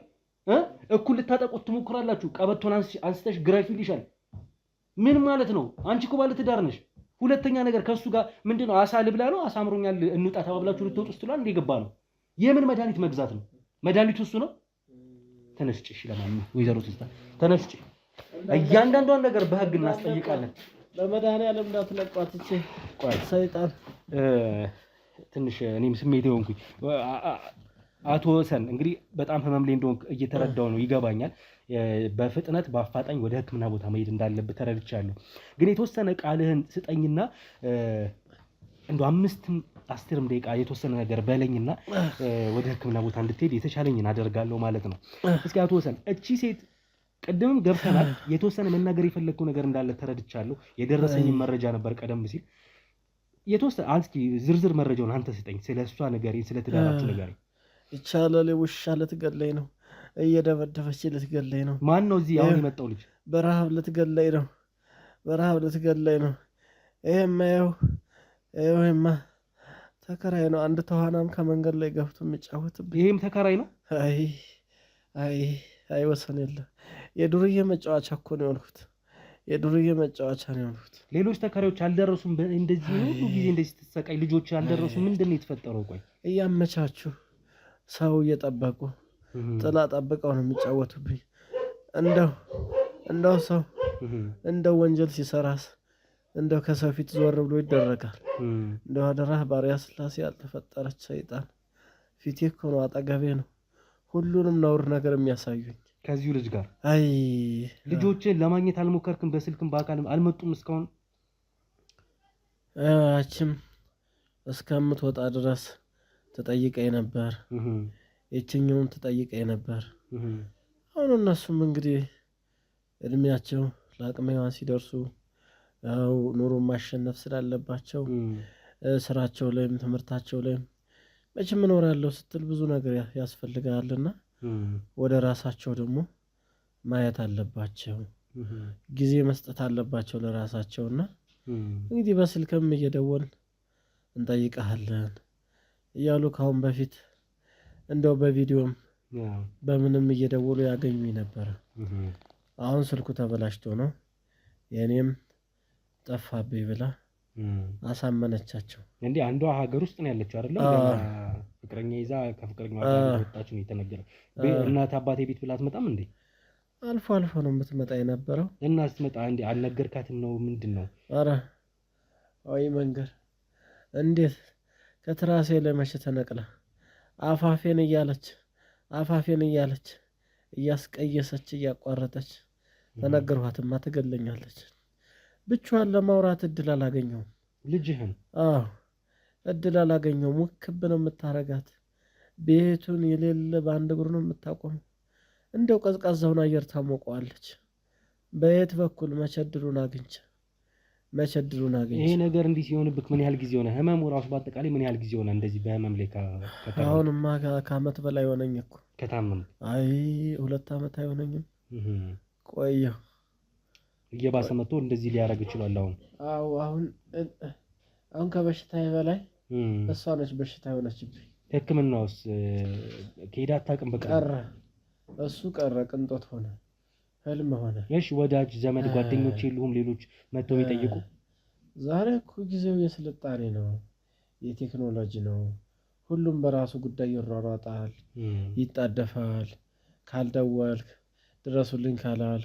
እኩል ልታጠቁት ትሞክራላችሁ። ቀበቶን አንስተሽ ግረፊ ይልሻል። ምን ማለት ነው? አንቺ እኮ ባለ ትዳር ነሽ። ሁለተኛ ነገር ከሱ ጋር ምንድነው አሳ ልብላ ነው አሳምሮኛል እንውጣ ተባብላችሁ ልትወጡ ስትሏል እንደ ገባ ነው። የምን መድኃኒት መግዛት ነው? መድኃኒቱ እሱ ነው። ተነስጪ። እሺ ለማንኛውም ወይዘሮ ትዝታ ተነስጪ። እያንዳንዷን ነገር በህግ እናስጠይቃለን። በመድኃኒዓለም እንዳትለቋት እቺ ቆይ ሰይጣን ትንሽ እኔም ስሜቴ ሆንኩኝ። አቶ ወሰን እንግዲህ በጣም ህመም ላይ እንደሆንክ እየተረዳው ነው ይገባኛል። በፍጥነት በአፋጣኝ ወደ ህክምና ቦታ መሄድ እንዳለብህ ተረድቻለሁ። ግን የተወሰነ ቃልህን ስጠኝና እንደው 5-10 ደቂቃ የተወሰነ ነገር በለኝና ወደ ህክምና ቦታ እንድትሄድ የተቻለኝን አደርጋለሁ ማለት ነው። እስኪ አቶ ወሰን እቺ ሴት ቅድምም ገብተናል። የተወሰነ መናገር የፈለግከው ነገር እንዳለ ተረድቻለሁ። የደረሰኝ መረጃ ነበር ቀደም ሲል የተወሰነ አንስኪ ዝርዝር መረጃውን አንተ ስጠኝ። ስለሷ ንገረኝ፣ ስለ ትዳራችሁ ንገረኝ። ይቻላል ውሻ ልትገለኝ ነው፣ እየደበደበች ልትገለኝ ነው። ማን ነው እዚህ አሁን የመጣው ልጅ? በረሃብ ልትገለኝ ነው። ይሄማ ተከራይ ነው። አንድ ተዋናም ከመንገድ ላይ ገብቶ የሚጫወትብኝ። ይሄም ተከራይ ነው። አይ ወሰን የለ የዱርዬ መጫወቻ እኮ ነው የሆንኩት። ሌሎች ተከራዮች አልደረሱም። እንደዚህ ሁሉ ጊዜ እንደዚህ ተሰቃይ ልጆች አልደረሱም። ምንድነው የተፈጠረው? ቆይ እያመቻቹ ሰው እየጠበቁ ጥላ ጠብቀው ነው የሚጫወቱብኝ። እንደው ሰው እንደው ወንጀል ሲሰራስ እንደው ከሰው ፊት ዞር ብሎ ይደረጋል። እንደው አደራህ ባሪያ ስላሴ ያልተፈጠረች ሰይጣን ፊቴ እኮ ነው አጠገቤ ነው ሁሉንም ነውር ነገር የሚያሳዩኝ። ከዚሁ ልጅ ጋር አይ ልጆችን ለማግኘት አልሞከርክም? በስልክም በአካልም አልመጡም እስካሁን? አችም እስከምትወጣ ድረስ ተጠይቀኝ ነበር። የትኛውን ተጠይቀኝ ነበር። አሁን እነሱም እንግዲህ እድሜያቸው ለአቅመ ሔዋን ሲደርሱ ያው ኑሮ ማሸነፍ ስላለባቸው ስራቸው ላይም ትምህርታቸው ላይም መቼም እኖራለሁ ስትል ብዙ ነገር ያስፈልጋልና ወደ ራሳቸው ደግሞ ማየት አለባቸው። ጊዜ መስጠት አለባቸው ለራሳቸውና እንግዲህ በስልክም እየደወልን እንጠይቃለን እያሉ ካሁን በፊት እንደው በቪዲዮም በምንም እየደወሉ ያገኙኝ ነበር። አሁን ስልኩ ተበላሽቶ ነው የኔም ጠፋብኝ ብላ አሳመነቻቸው። እንዴ አንዷ ሀገር ውስጥ ነው ያለችው አይደል? ፍቅረኛ ይዛ ከፍቅረኛዋ ጋር ወጣች ነው የተነገረው። እናት አባቴ ቤት ብላ አትመጣም እንዴ? አልፎ ነው የምትመጣ የነበረው። እና ስትመጣ እንዴ አልነገርካትም ነው? ምንድነው? ኧረ ወይ መንገር እንዴት ከትራሴ ላይ መቼ ተነቅላ አፋፌን እያለች እያስቀየሰች እያቋረጠች ተነገርኋትማ ትገለኛለች። ብቻዋን ለማውራት እድል አላገኘውም። ልጅህን? አዎ እድል አላገኘውም። ውክብ ነው የምታረጋት። ቤቱን የሌለ በአንድ እግሩ ነው የምታቆመው። እንደው ቀዝቃዛውን አየር ታሞቀዋለች። በየት በኩል መቼ እድሉን አግኝቼ ይሄ ነገር እንዲህ ሲሆንብክ ምን ያህል ጊዜ ሆነ? ህመሙ ራሱ በአጠቃላይ ምን ያህል ጊዜ ሆነ እንደዚህ በህመም ላይ አሁንማ ከዓመት በላይ ሆነኝ እኮ ከታመም። አይ 2 ዓመት አይሆነኝም ቆየሁ። እየባሰ መጥቶ እንደዚህ ሊያደርግ ይችላል። አሁን ከበሽታዬ በላይ እሷ ነች በሽታ የሆነችብኝ። ህክምናውስ ከሄዳ አታውቅም? እሱ ቀረ፣ ቅንጦት ሆነ፣ ህልም ሆነ። እሺ ወዳጅ ዘመድ ጓደኞች የሉም? ሌሎች መጥተው የሚጠይቁ ዛሬ እኮ ጊዜው የስልጣኔ ነው፣ የቴክኖሎጂ ነው። ሁሉም በራሱ ጉዳይ ይሯሯጣል፣ ይጣደፋል። ካልደወልክ ድረሱልኝ ካላል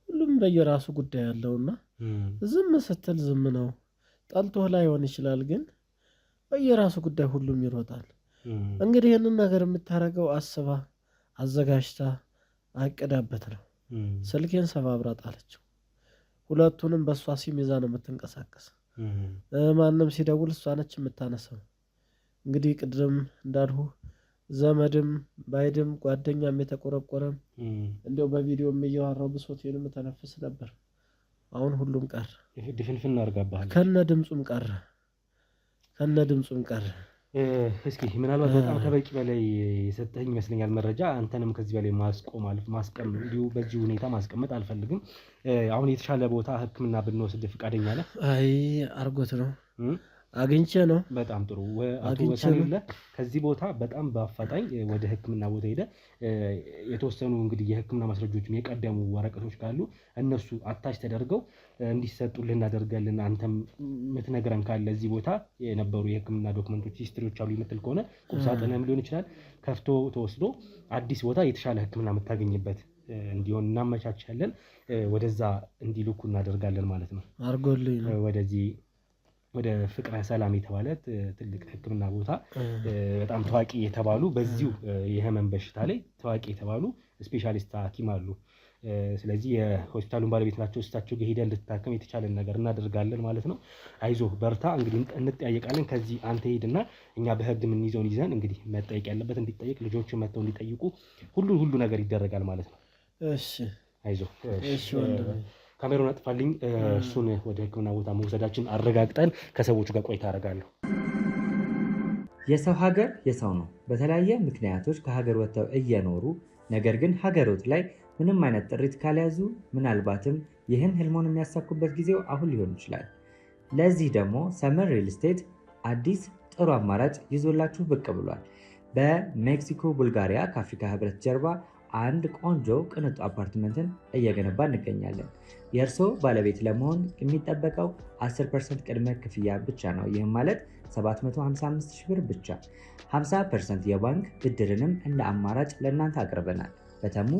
ሁሉም በየራሱ ጉዳይ ያለውና ዝም ስትል ዝም ነው። ጠልቶህ ላይሆን ይችላል፣ ግን በየራሱ ጉዳይ ሁሉም ይሮጣል። እንግዲህ ይህንን ነገር የምታደርገው አስባ አዘጋጅታ አቅዳበት ነው። ስልኬን ሰባብራ ጣለችው። ሁለቱንም በእሷ ሲም ይዛ ነው የምትንቀሳቀስ። ማንም ሲደውል እሷ ነች የምታነሳው። እንግዲህ ቅድም እንዳልሁ ዘመድም ባይድም ጓደኛም የተቆረቆረም እንዲያው በቪዲዮም እያወራው ብሶቴንም ተነፍስ ነበር። አሁን ሁሉም ቀረ፣ ድፍንፍን አድርጋባሃል። ከነ ድምፁም ቀረ። እስኪ ምናልባት በጣም ከበቂ በላይ የሰጠኝ ይመስለኛል መረጃ። አንተንም ከዚህ በላይ ማስቀመጥ እንዲሁ በዚህ ሁኔታ ማስቀመጥ አልፈልግም። አሁን የተሻለ ቦታ ሕክምና ብንወስድ ፍቃደኛ ነህ? አይ አርጎት ነው አግኝቼ ነው። በጣም ጥሩ አቶ ወሰንለ ከዚህ ቦታ በጣም በአፋጣኝ ወደ ሕክምና ቦታ ሄደ የተወሰኑ እንግዲህ የሕክምና ማስረጃዎችም የቀደሙ ወረቀቶች ካሉ እነሱ አታች ተደርገው እንዲሰጡልን እናደርጋለን። አንተም የምትነግረን ካለ እዚህ ቦታ የነበሩ የሕክምና ዶክመንቶች ሂስትሪዎች አሉ የምትል ከሆነ ቁምሳጥንም ሊሆን ይችላል ከፍቶ ተወስዶ አዲስ ቦታ የተሻለ ሕክምና የምታገኝበት እንዲሆን እናመቻቻለን። ወደዛ እንዲልኩ እናደርጋለን ማለት ነው። አርጎልኝ ነው ወደዚህ ወደ ፍቅረ ሰላም የተባለ ትልቅ ሕክምና ቦታ በጣም ታዋቂ የተባሉ በዚሁ የህመም በሽታ ላይ ታዋቂ የተባሉ ስፔሻሊስት ሐኪም አሉ። ስለዚህ የሆስፒታሉን ባለቤት ናቸው። እሳቸው ጋር ሄደን እንድትታከም የተቻለን ነገር እናደርጋለን ማለት ነው። አይዞህ በርታ። እንግዲህ እንጠያየቃለን። ከዚህ አንተ ሄድና እኛ በህግ የምንይዘውን ይዘን እንግዲህ መጠየቅ ያለበት እንዲጠየቅ፣ ልጆችን መጥተው እንዲጠይቁ ሁሉ ነገር ይደረጋል ማለት ነው። እሺ አይዞህ። እሺ ወንድሜ ካሜራውን አጥፋልኝ። እሱን ወደ ህክምና ቦታ መውሰዳችን አረጋግጠን ከሰዎቹ ጋር ቆይታ አደርጋለሁ። የሰው ሀገር የሰው ነው። በተለያየ ምክንያቶች ከሀገር ወጥተው እየኖሩ ነገር ግን ሀገሮት ላይ ምንም አይነት ጥሪት ካልያዙ ምናልባትም ይህን ህልሞን የሚያሳኩበት ጊዜው አሁን ሊሆን ይችላል። ለዚህ ደግሞ ሰመር ሪል ስቴት አዲስ ጥሩ አማራጭ ይዞላችሁ ብቅ ብሏል። በሜክሲኮ ቡልጋሪያ ከአፍሪካ ህብረት ጀርባ አንድ ቆንጆ ቅንጡ አፓርትመንትን እየገነባ እንገኛለን። የእርስዎ ባለቤት ለመሆን የሚጠበቀው 10% ቅድመ ክፍያ ብቻ ነው። ይህም ማለት 755 ሺህ ብር ብቻ። 50% የባንክ ብድርንም እንደ አማራጭ ለእናንተ አቅርበናል። በተሙ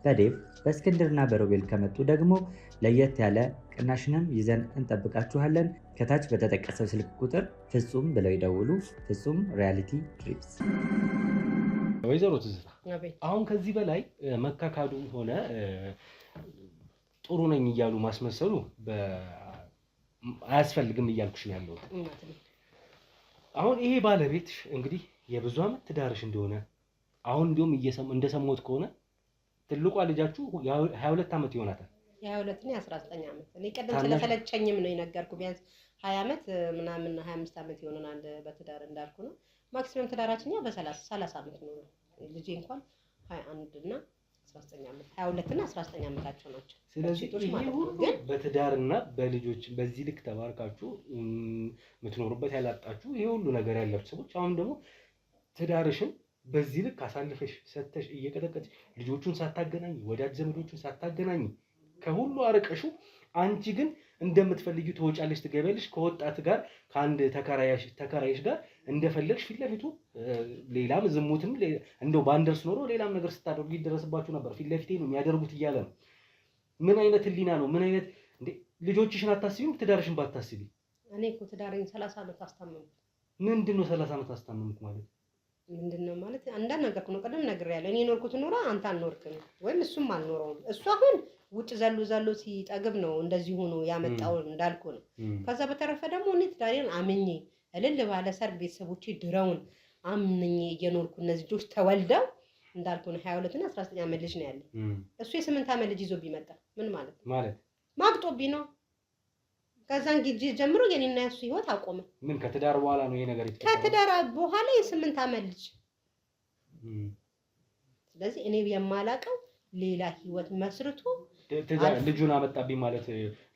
በዴቭ በእስክንድርና በሮቤል ከመጡ ደግሞ ለየት ያለ ቅናሽንም ይዘን እንጠብቃችኋለን። ከታች በተጠቀሰው ስልክ ቁጥር ፍጹም ብለው ይደውሉ። ፍጹም ሪያሊቲ ትሪፕስ። ወይዘሮ ትዝታ አሁን ከዚህ በላይ መካካዱ ሆነ ጥሩ ነኝ እያሉ ማስመሰሉ አያስፈልግም እያልኩሽ ነው ያለሁት። አሁን ይሄ ባለቤት እንግዲህ የብዙ ዓመት ትዳርሽ እንደሆነ አሁን እንዲሁም እንደሰማሁት ከሆነ ትልቋ ልጃችሁ 22 ዓመት ይሆናታል። የ22 እና 19 ዓመት እኔ ቀደም ስለተለቸኝም ነው የነገርኩ። ቢያንስ 20 ዓመት ምናምን 25 ዓመት ይሆናል በትዳር እንዳልኩ ነው። ማክሲመም ትዳራችን ያ በ30 ዓመት ነው። ልጄ እንኳን 21 እና 19 ዓመት 22 እና 19 ዓመታቸው ናቸው። ስለዚህ ይሄ ሁሉ በትዳርና በልጆች በዚህ ልክ ተባርካችሁ የምትኖሩበት ያላጣችሁ ይሄ ሁሉ ነገር ያላችሁ ሰዎች አሁን ደግሞ ትዳርሽን በዚህ ልክ አሳልፈሽ ሰተሽ እየቀጠቀጥሽ ልጆቹን ሳታገናኝ ወዳጅ ዘመዶቹን ሳታገናኝ ከሁሉ አርቀሹ አንቺ ግን እንደምትፈልጊው ትወጫለሽ፣ ትገበልሽ ከወጣት ጋር ከአንድ ተከራይሽ ጋር እንደፈለግሽ ፊት ለፊቱ ሌላም ዝሙትም እንደው ባንደርስ ኖሮ ሌላም ነገር ስታደርጉ ይደረስባችሁ ነበር። ፊት ለፊቴ ነው የሚያደርጉት እያለ ነው። ምን አይነት ህሊና ነው? ምን አይነት እንዴ! ልጆችሽን አታስቢም? ትዳርሽን ባታስቢ። እኔ እኮ ትዳሬን 30 ዓመት አስታመምኩ። ምንድነው 30 ዓመት አስታመምኩ ማለት? ምንድነው ማለት? አንዳንድ ነገር ነው ቀደም ነግሬያለሁ። እኔ ኖርኩት ኖራ አንተ አልኖርክም ወይም እሱም አልኖረውም። እሱ አሁን ውጭ ዘሎ ሲጠግብ ነው እንደዚህ ሆኖ ያመጣው እንዳልኩ ነው። ከዛ በተረፈ ደግሞ እኔ ትዳሬን አምኜ እልል ባለ ሰርግ ቤተሰቦቼ ድረውን አምኜ እየኖርኩ እነዚህ ልጆች ተወልደው እንዳልኩ ነው 22 እና 19 ዓመት ልጅ ነው ያለ። እሱ የ8 ዓመት ልጅ ይዞ ቢመጣ ምን ማለት ማለት ማግጦብኝ ነው። ከዛን ጊዜ ጀምሮ የኔና የሱ ህይወት አቆመ። ምን ከትዳር በኋላ ነው ይሄ ነገር የተፈጠረው? ከትዳር በኋላ የ8 ዓመት ልጅ። ስለዚህ እኔ የማላቀው ሌላ ህይወት መስርቶ ልጁን አመጣብኝ ማለት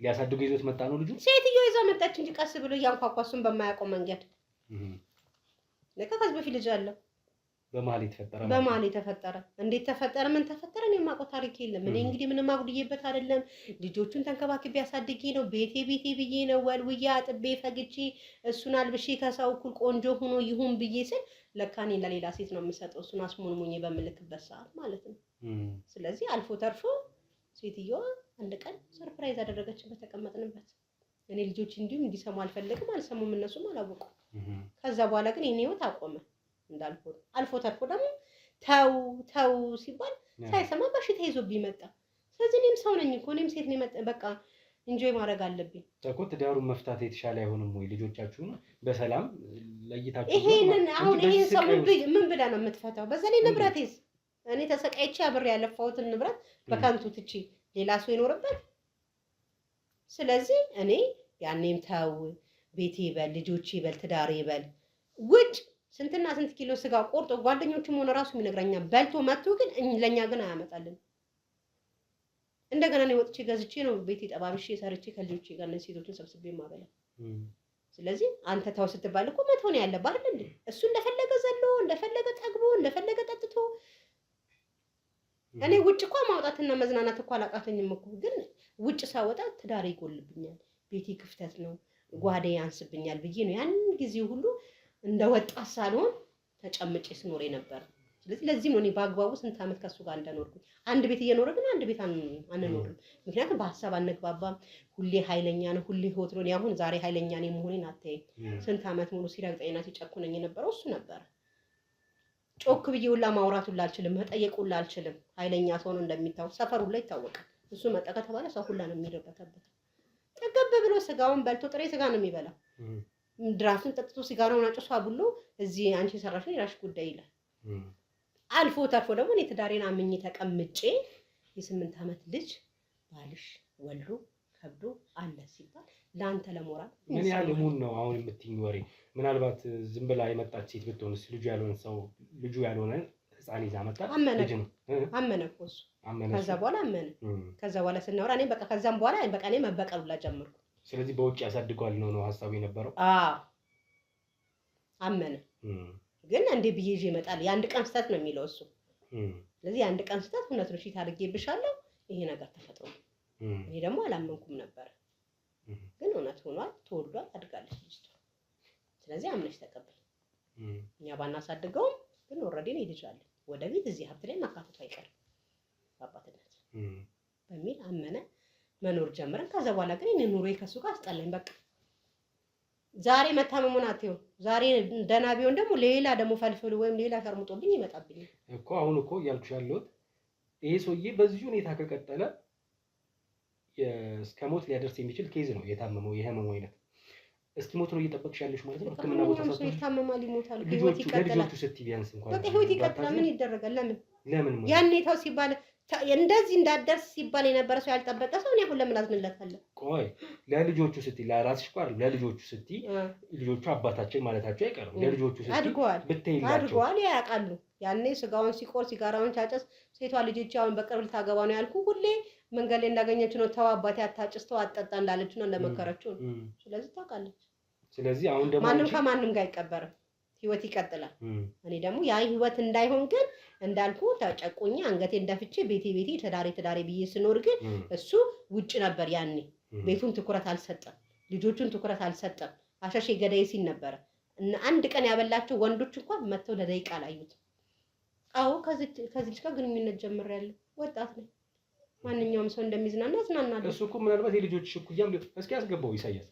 ሊያሳድጉ ይዞት መጣ ነው። ልጁ ሴትዮ ይዛ መጣች እንጂ ቀስ ብሎ እያንኳኳ እሱን በማያውቀው መንገድ ከዚህ በፊት ልጅ አለው በመሀል የተፈጠረ በመሀል የተፈጠረ እንዴት ተፈጠረ ምን ተፈጠረ እኔ የማውቀው ታሪክ የለም። እኔ እንግዲህ ምንም አጉድዬበት አይደለም። ልጆቹን ተንከባክቤ አሳድጌ ነው ቤቴ ብዬ ነው ወልውዬ አጥቤ ፈግቼ እሱን አልብሼ ከሰው እኩል ቆንጆ ሆኖ ይሁን ብዬ ስል ለካ እኔ ለሌላ ሴት ነው የምሰጠው እሱን አስሞንሙኜ በምልክበት ሰዓት ማለት ነው። ስለዚህ አልፎ ተርፎ ሴትዮዋ አንድ ቀን ሰርፕራይዝ አደረገችን በተቀመጥንበት። እኔ ልጆች እንዲሁም እንዲሰሙ አልፈልግም፣ አልሰሙም፣ እነሱም አላወቁም። ከዛ በኋላ ግን የኔ ህይወት አቆመ እንዳልኩ። አልፎ ተርፎ ደግሞ ተው ሲባል ሳይሰማ በሽታ ይዞብኝ መጣ። ስለዚህ እኔም ሰው ነኝ እኮ እኔም ሴት ነኝ፣ በቃ ኢንጆይ ማድረግ አለብኝ እኮ። ትዳሩን መፍታት የተሻለ አይሆንም ወይ? ልጆቻችሁን በሰላም ለይታችሁ ይሄንን አሁን ይሄን ሰው ምን ብላ ነው የምትፈታው? በዛ ላይ ንብረቴስ እኔ ተሰቃይቼ አብሬ ያለፋሁትን ንብረት በከንቱ ትቼ ሌላ ሰው ይኖርበት። ስለዚህ እኔ ያኔም ተው ቤቴ ይበል ልጆቼ ይበል ትዳሬ ይበል ውጭ ስንትና ስንት ኪሎ ስጋ ቆርጦ ጓደኞቹም ሆነ ራሱ የሚነግረኛል በልቶ መጥቶ ግን ለኛ ግን አያመጣልን። እንደገና እኔ ወጥቼ ገዝቼ ነው ቤቴ ጠባብሼ ሰርቼ ከልጆቼ ጋር እነዚህ ሴቶችን ሰብስቤ ማበላ። ስለዚህ አንተ ተው ስትባል እኮ መተው ነው ያለብህ አይደል እንዴ? እሱ እንደፈለገ ዘሎ እንደፈለገ ጠግቦ እንደፈለገ ጠጥቶ እኔ ውጭ እኮ ማውጣትና መዝናናት እኮ አላቃተኝም እኮ። ግን ውጭ ሳወጣ ትዳሬ ይጎልብኛል፣ ቤቴ ክፍተት ነው፣ ጓዴ ያንስብኛል ብዬ ነው ያን ጊዜ ሁሉ እንደ ወጣት ሳልሆን ተጨምጬ ስኖር ነበር። ስለዚህ ለዚህ ነው እኔ በአግባቡ ስንት ዓመት ከሱ ጋር እንደኖርኩ። አንድ ቤት እየኖረ ግን አንድ ቤት አንኖርም። ምክንያቱም በሀሳብ አንግባባም። ሁሌ ኃይለኛ ነው፣ ሁሌ ሆት ነው። አሁን ዛሬ ኃይለኛ ነኝ መሆኔን አታይም። ስንት ዓመት ሙሉ ሲረግጠኝና ሲጨኩነኝ የነበረው እሱ ነበር። ጮክ ብዬ ሁላ ማውራት ሁላ አልችልም፣ መጠየቅ ሁላ አልችልም። ኃይለኛ ሰው ነው እንደሚታወቅ ሰፈር ሁላ ይታወቃል። እሱ መጣ ከተባለ ሰው ሁላ ነው የሚረበተበት። ጠገብ ብሎ ስጋውን በልቶ ጥሬ ስጋ ነው የሚበላው። ድራፍትን ጠጥቶ ሲጋራውን አጭሶ አቡሎ እዚህ አንቺ ሰራሽ ነው የራስሽ ጉዳይ ይላል። አልፎ ተርፎ ደግሞ እኔ ትዳሬን አምኜ ተቀምጬ የ8 ዓመት ልጅ ባልሽ ወልዶ ከብዶ አለ ሲባል ለአንተ ለሞራል ምን ያህል ሙን ነው አሁን የምትይኝ ወሬ? ምናልባት ዝም ብላ የመጣች ሴት ብትሆንስ? ልጁ ያልሆነ ህፃን ይዛ መጣ። አመነ እኮ እሱ። ከዛ በኋላ አመነ። ከዛ በኋላ ስናወራ እኔ በቃ ከዛም በኋላ በቃ እኔ መበቀል ሁላ ጀመርኩ። ስለዚህ በውጭ ያሳድገዋል ነው ሀሳቡ የነበረው። አመነ። ግን እንዴ ብዬ ይዤ እመጣለሁ? የአንድ ቀን ስህተት ነው የሚለው እሱ። ስለዚህ የአንድ ቀን ስህተት እውነት ነው ሺት አድርጌብሻለሁ፣ ይሄ ነገር ተፈጥሮ ነው። እኔ ደግሞ አላመንኩም ነበር። ግን እውነት ሆኗል፣ ተወልዷል፣ አድጋለች ልጅቷ። ስለዚህ አምነሽ ተቀበል። እኛ ባናሳድገውም ግን ኦልሬዲ ነው ልጅ ወደፊት እዚህ ሀብት ላይ ማካተቱ አይቀርም በአባትነት በሚል አመነ። መኖር ጀምረን ከዛ በኋላ ግን እኔ ኑሮዬ ከሱ ጋር አስጠላኝ። በቃ ዛሬ መታመሙን አትየው፣ ዛሬ ደህና ቢሆን ደግሞ ሌላ ደግሞ ፈልፍሉ ወይም ሌላ ሸርሙጦብኝ ይመጣብኝ እኮ። አሁን እኮ እያልኩሽ ያለሁት ይሄ ሰውዬ በዚህ ሁኔታ ከቀጠለ እስከ ሞት ሊያደርስ የሚችል ኬዝ ነው የታመመው። የህመሙ አይነት እስኪ ሞት ነው እየጠበቅሽ ያለሽ ማለት ነው። ህክምና ቦታ ሰጥቶ ይታመማል፣ ይሞታል። ህይወት ይቀጥላል። ለልጆቹ ስትይ ቢያንስ እንኳን በቃ ህይወት ይቀጥላል። ምን ይደረጋል? ለምን ያኔ ተው ሲባል እንደዚህ እንዳደርስ ሲባል የነበረ ሰው ያልጠበቀ ሰው እኔ አሁን ለምን አዝንለታለሁ? ቆይ ለልጆቹ ስትይ ለራስሽ እኮ አይደል? ለልጆቹ ስትይ ልጆቹ አባታችን ማለታቸው አይቀርም። ለልጆቹ ስትይ አድጓል፣ ያውቃሉ። ያኔ ስጋውን ሲቆር ሲጋራውን ሲያጨስ ሴቷ ልጆች አሁን በቅርብ ልታገባ ነው ያልኩ ሁሌ መንገድ ላይ እንዳገኘችው ነው። ተው አባቴ አታጭስ፣ ተው አትጠጣ እንዳለችው ነው እንደመከረችው ነው። ስለዚህ ታውቃለች። ስለዚህ አሁን ደግሞ ማንም ከማንም ጋር አይቀበርም፣ ህይወት ይቀጥላል። እኔ ደግሞ ያ ህይወት እንዳይሆን ግን እንዳልኩ ተጨቁኝ አንገቴን ደፍቼ ቤቴ ትዳሬ ብዬ ስኖር ግን እሱ ውጭ ነበር። ያኔ ቤቱን ትኩረት አልሰጠም፣ ልጆቹን ትኩረት አልሰጠም። አሻሼ ገዳይ ሲል ነበረ። እና አንድ ቀን ያበላቸው ወንዶች እንኳን መተው ለደቂቃ አላዩት። አዎ ከዚህ ጋር ግንኙነት ጀምሬያለሁ። ወጣት ነኝ። ማንኛውም ሰው እንደሚዝናና ዝናናለሁ። እሱ እኮ ምናልባት የልጆች እኩያም እስኪ ያስገባው ኢሳያስ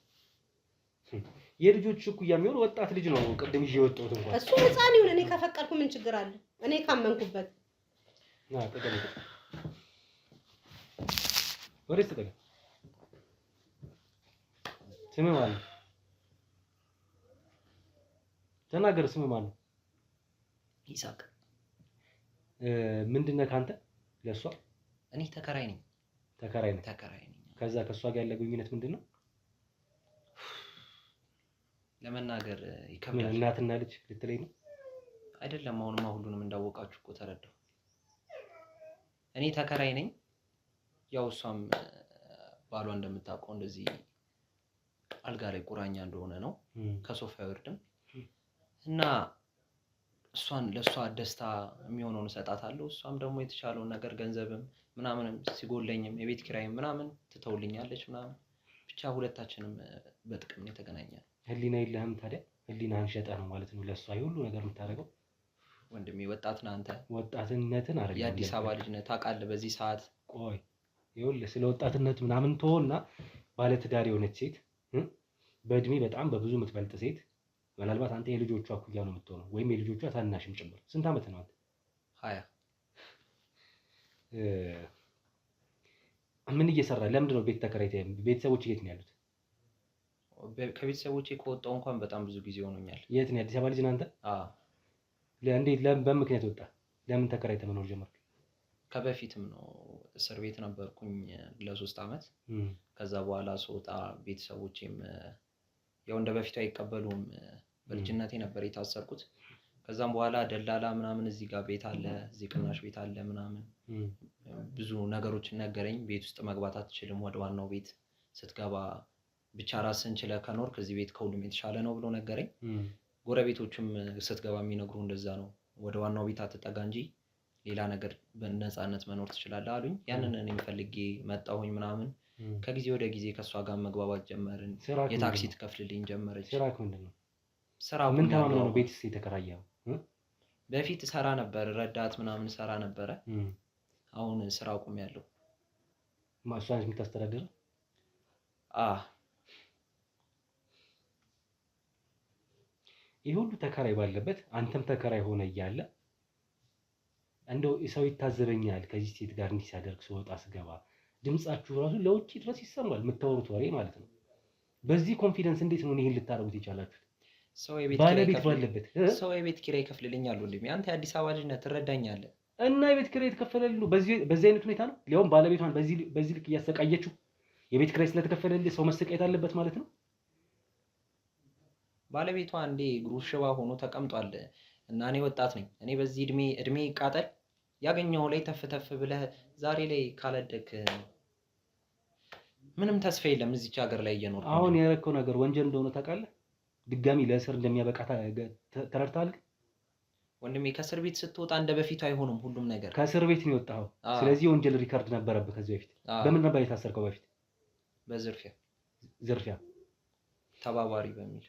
የልጆች እኩያ የሚሆን ወጣት ልጅ ነው። ቅድም ይዤ የወጣሁት እንኳን እሱ ህፃን ይሁን እኔ ከፈቀድኩ ምን ችግር አለ? እኔ ካመንኩበት ወሬ ተጠጋ። ስምህ ማን ነው? ተናገር። ስምህ ማን ነው? ይሳቅ። ምንድን ነህ ከአንተ ለእሷ? እኔ ተከራይ ነኝ። ተከራይ ነኝ። ከዛ ከእሷ ጋር ያለ ግንኙነት ምንድን ነው? ለመናገር ይከብዳል። እናትና ልጅ ልትለኝ ነው? አይደለም። አሁንማ ሁሉንም እንዳወቃችሁ እኮ ተረዳሁ። እኔ ተከራይ ነኝ። ያው እሷም ባሏ እንደምታውቀው እንደዚህ አልጋ ላይ ቁራኛ እንደሆነ ነው። ከሶፋ አይወርድም እና እሷን ለእሷ ደስታ የሚሆነውን እሰጣታለሁ። እሷም ደግሞ የተቻለውን ነገር ገንዘብም ምናምንም ሲጎለኝም የቤት ኪራይም ምናምን ትተውልኛለች ምናምን ብቻ ሁለታችንም በጥቅም ነው የተገናኘነው። ህሊና የለህም ታዲያ? ህሊናህን ሸጠህ ነው ማለት ነው ለእሷ ሁሉ ነገር የምታደርገው? ወንድሜ ወጣት ነህ አንተ። ወጣትነትን አይደለም የአዲስ አበባ ልጅ ነህ ታውቃለህ። በዚህ ሰዓት ቆይ ይኸውልህ ስለ ወጣትነት ምናምን ተወውና ባለትዳር የሆነች ሴት በእድሜ በጣም በብዙ የምትበልጥ ሴት ምናልባት አንተ የልጆቿ እኩያ ነው የምትሆነው ወይም የልጆቿ ታናሽም ጭምር። ስንት ዓመት ነው አንተ? 20 ምን እየሰራ ለምንድን ነው ቤት ተከራይተህ? ቤተሰቦች የት ነው ያሉት? ከቤተሰቦቼ ከወጣሁ እንኳን በጣም ብዙ ጊዜ ሆኖኛል። የት ነው? አዲስ አበባ ልጅ ነህ አንተ? አዎ። እንዴት በምክንያት ወጣ? ለምን ተከራይተህ መኖር ጀመርክ? ከበፊትም ነው እስር ቤት ነበርኩኝ ለ3 ዓመት። ከዛ በኋላ ስወጣ ቤተሰቦቼም ያው እንደ በፊቱ አይቀበሉም። በልጅነቴ ነበር የታሰርኩት። ከዛም በኋላ ደላላ ምናምን እዚህ ጋር ቤት አለ፣ እዚህ ቅናሽ ቤት አለ ምናምን ብዙ ነገሮችን ነገረኝ። ቤት ውስጥ መግባት አትችልም፣ ወደ ዋናው ቤት ስትገባ ብቻ ራስን ችለህ ከኖርክ እዚህ ቤት ከሁሉም የተሻለ ነው ብሎ ነገረኝ። ጎረቤቶችም ስትገባ የሚነግሩ እንደዛ ነው፣ ወደ ዋናው ቤት አትጠጋ እንጂ ሌላ ነገር በነፃነት መኖር ትችላለህ አሉኝ። ያንን እኔም ፈልጌ መጣሁኝ ምናምን። ከጊዜ ወደ ጊዜ ከእሷ ጋር መግባባት ጀመርን። የታክሲ ትከፍልልኝ ጀመረች። ስራክ ምንድን ነው? ስራ ምን ተማምነው ነው ቤትስ የተከራየኸው? በፊት ሰራ ነበር፣ ረዳት ምናምን ሰራ ነበረ። አሁን ስራ አቁሜያለሁ። እሷን የምታስተዳድረው? ይህ ሁሉ ተከራይ ባለበት አንተም ተከራይ ሆነ እያለ እንደው ሰው ይታዘበኛል ከዚህ ሴት ጋር እንዲህ ሲያደርግ ስወጣ ስገባ ድምጻችሁ ራሱ ለውጭ ድረስ ይሰማል፣ የምታወሩት ወሬ ማለት ነው። በዚህ ኮንፊደንስ እንዴት ነው ይሄን ልታረጉት የቻላችሁት? ሰው የቤት ኪራይ ይከፍልልኛል ወንድሜ። አንተ የአዲስ አበባ ልጅ ነህ፣ ትረዳኛለህ። እና የቤት ኪራይ የተከፈለልህ በዚህ አይነት ሁኔታ ነው? ሊያውም ባለቤቷን በዚህ ልክ እያሰቃየችው የቤት ኪራይ ስለተከፈለልህ ሰው መሰቃየት አለበት ማለት ነው? ባለቤቷ አንዴ እግሩ ሽባ ሆኖ ተቀምጧል እና እኔ ወጣት ነኝ። እኔ በዚህ እድሜ ይቃጠል ያገኘው ላይ ተፍ ብለህ ዛሬ ላይ ካለደክ ምንም ተስፋ የለም እዚች ሀገር ላይ እየኖርኩ። አሁን ያረከው ነገር ወንጀል እንደሆነ ታውቃለህ? ድጋሚ ለእስር እንደሚያበቃ ተረድተሃል? ወንድሜ ከእስር ቤት ስትወጣ እንደ በፊቱ አይሆንም ሁሉም ነገር። ከእስር ቤት ነው የወጣኸው። ስለዚህ የወንጀል ሪካርድ ነበረብህ ከዚህ በፊት። በምን ነበር የታሰርከው በፊት? ዝርፊያ ተባባሪ በሚል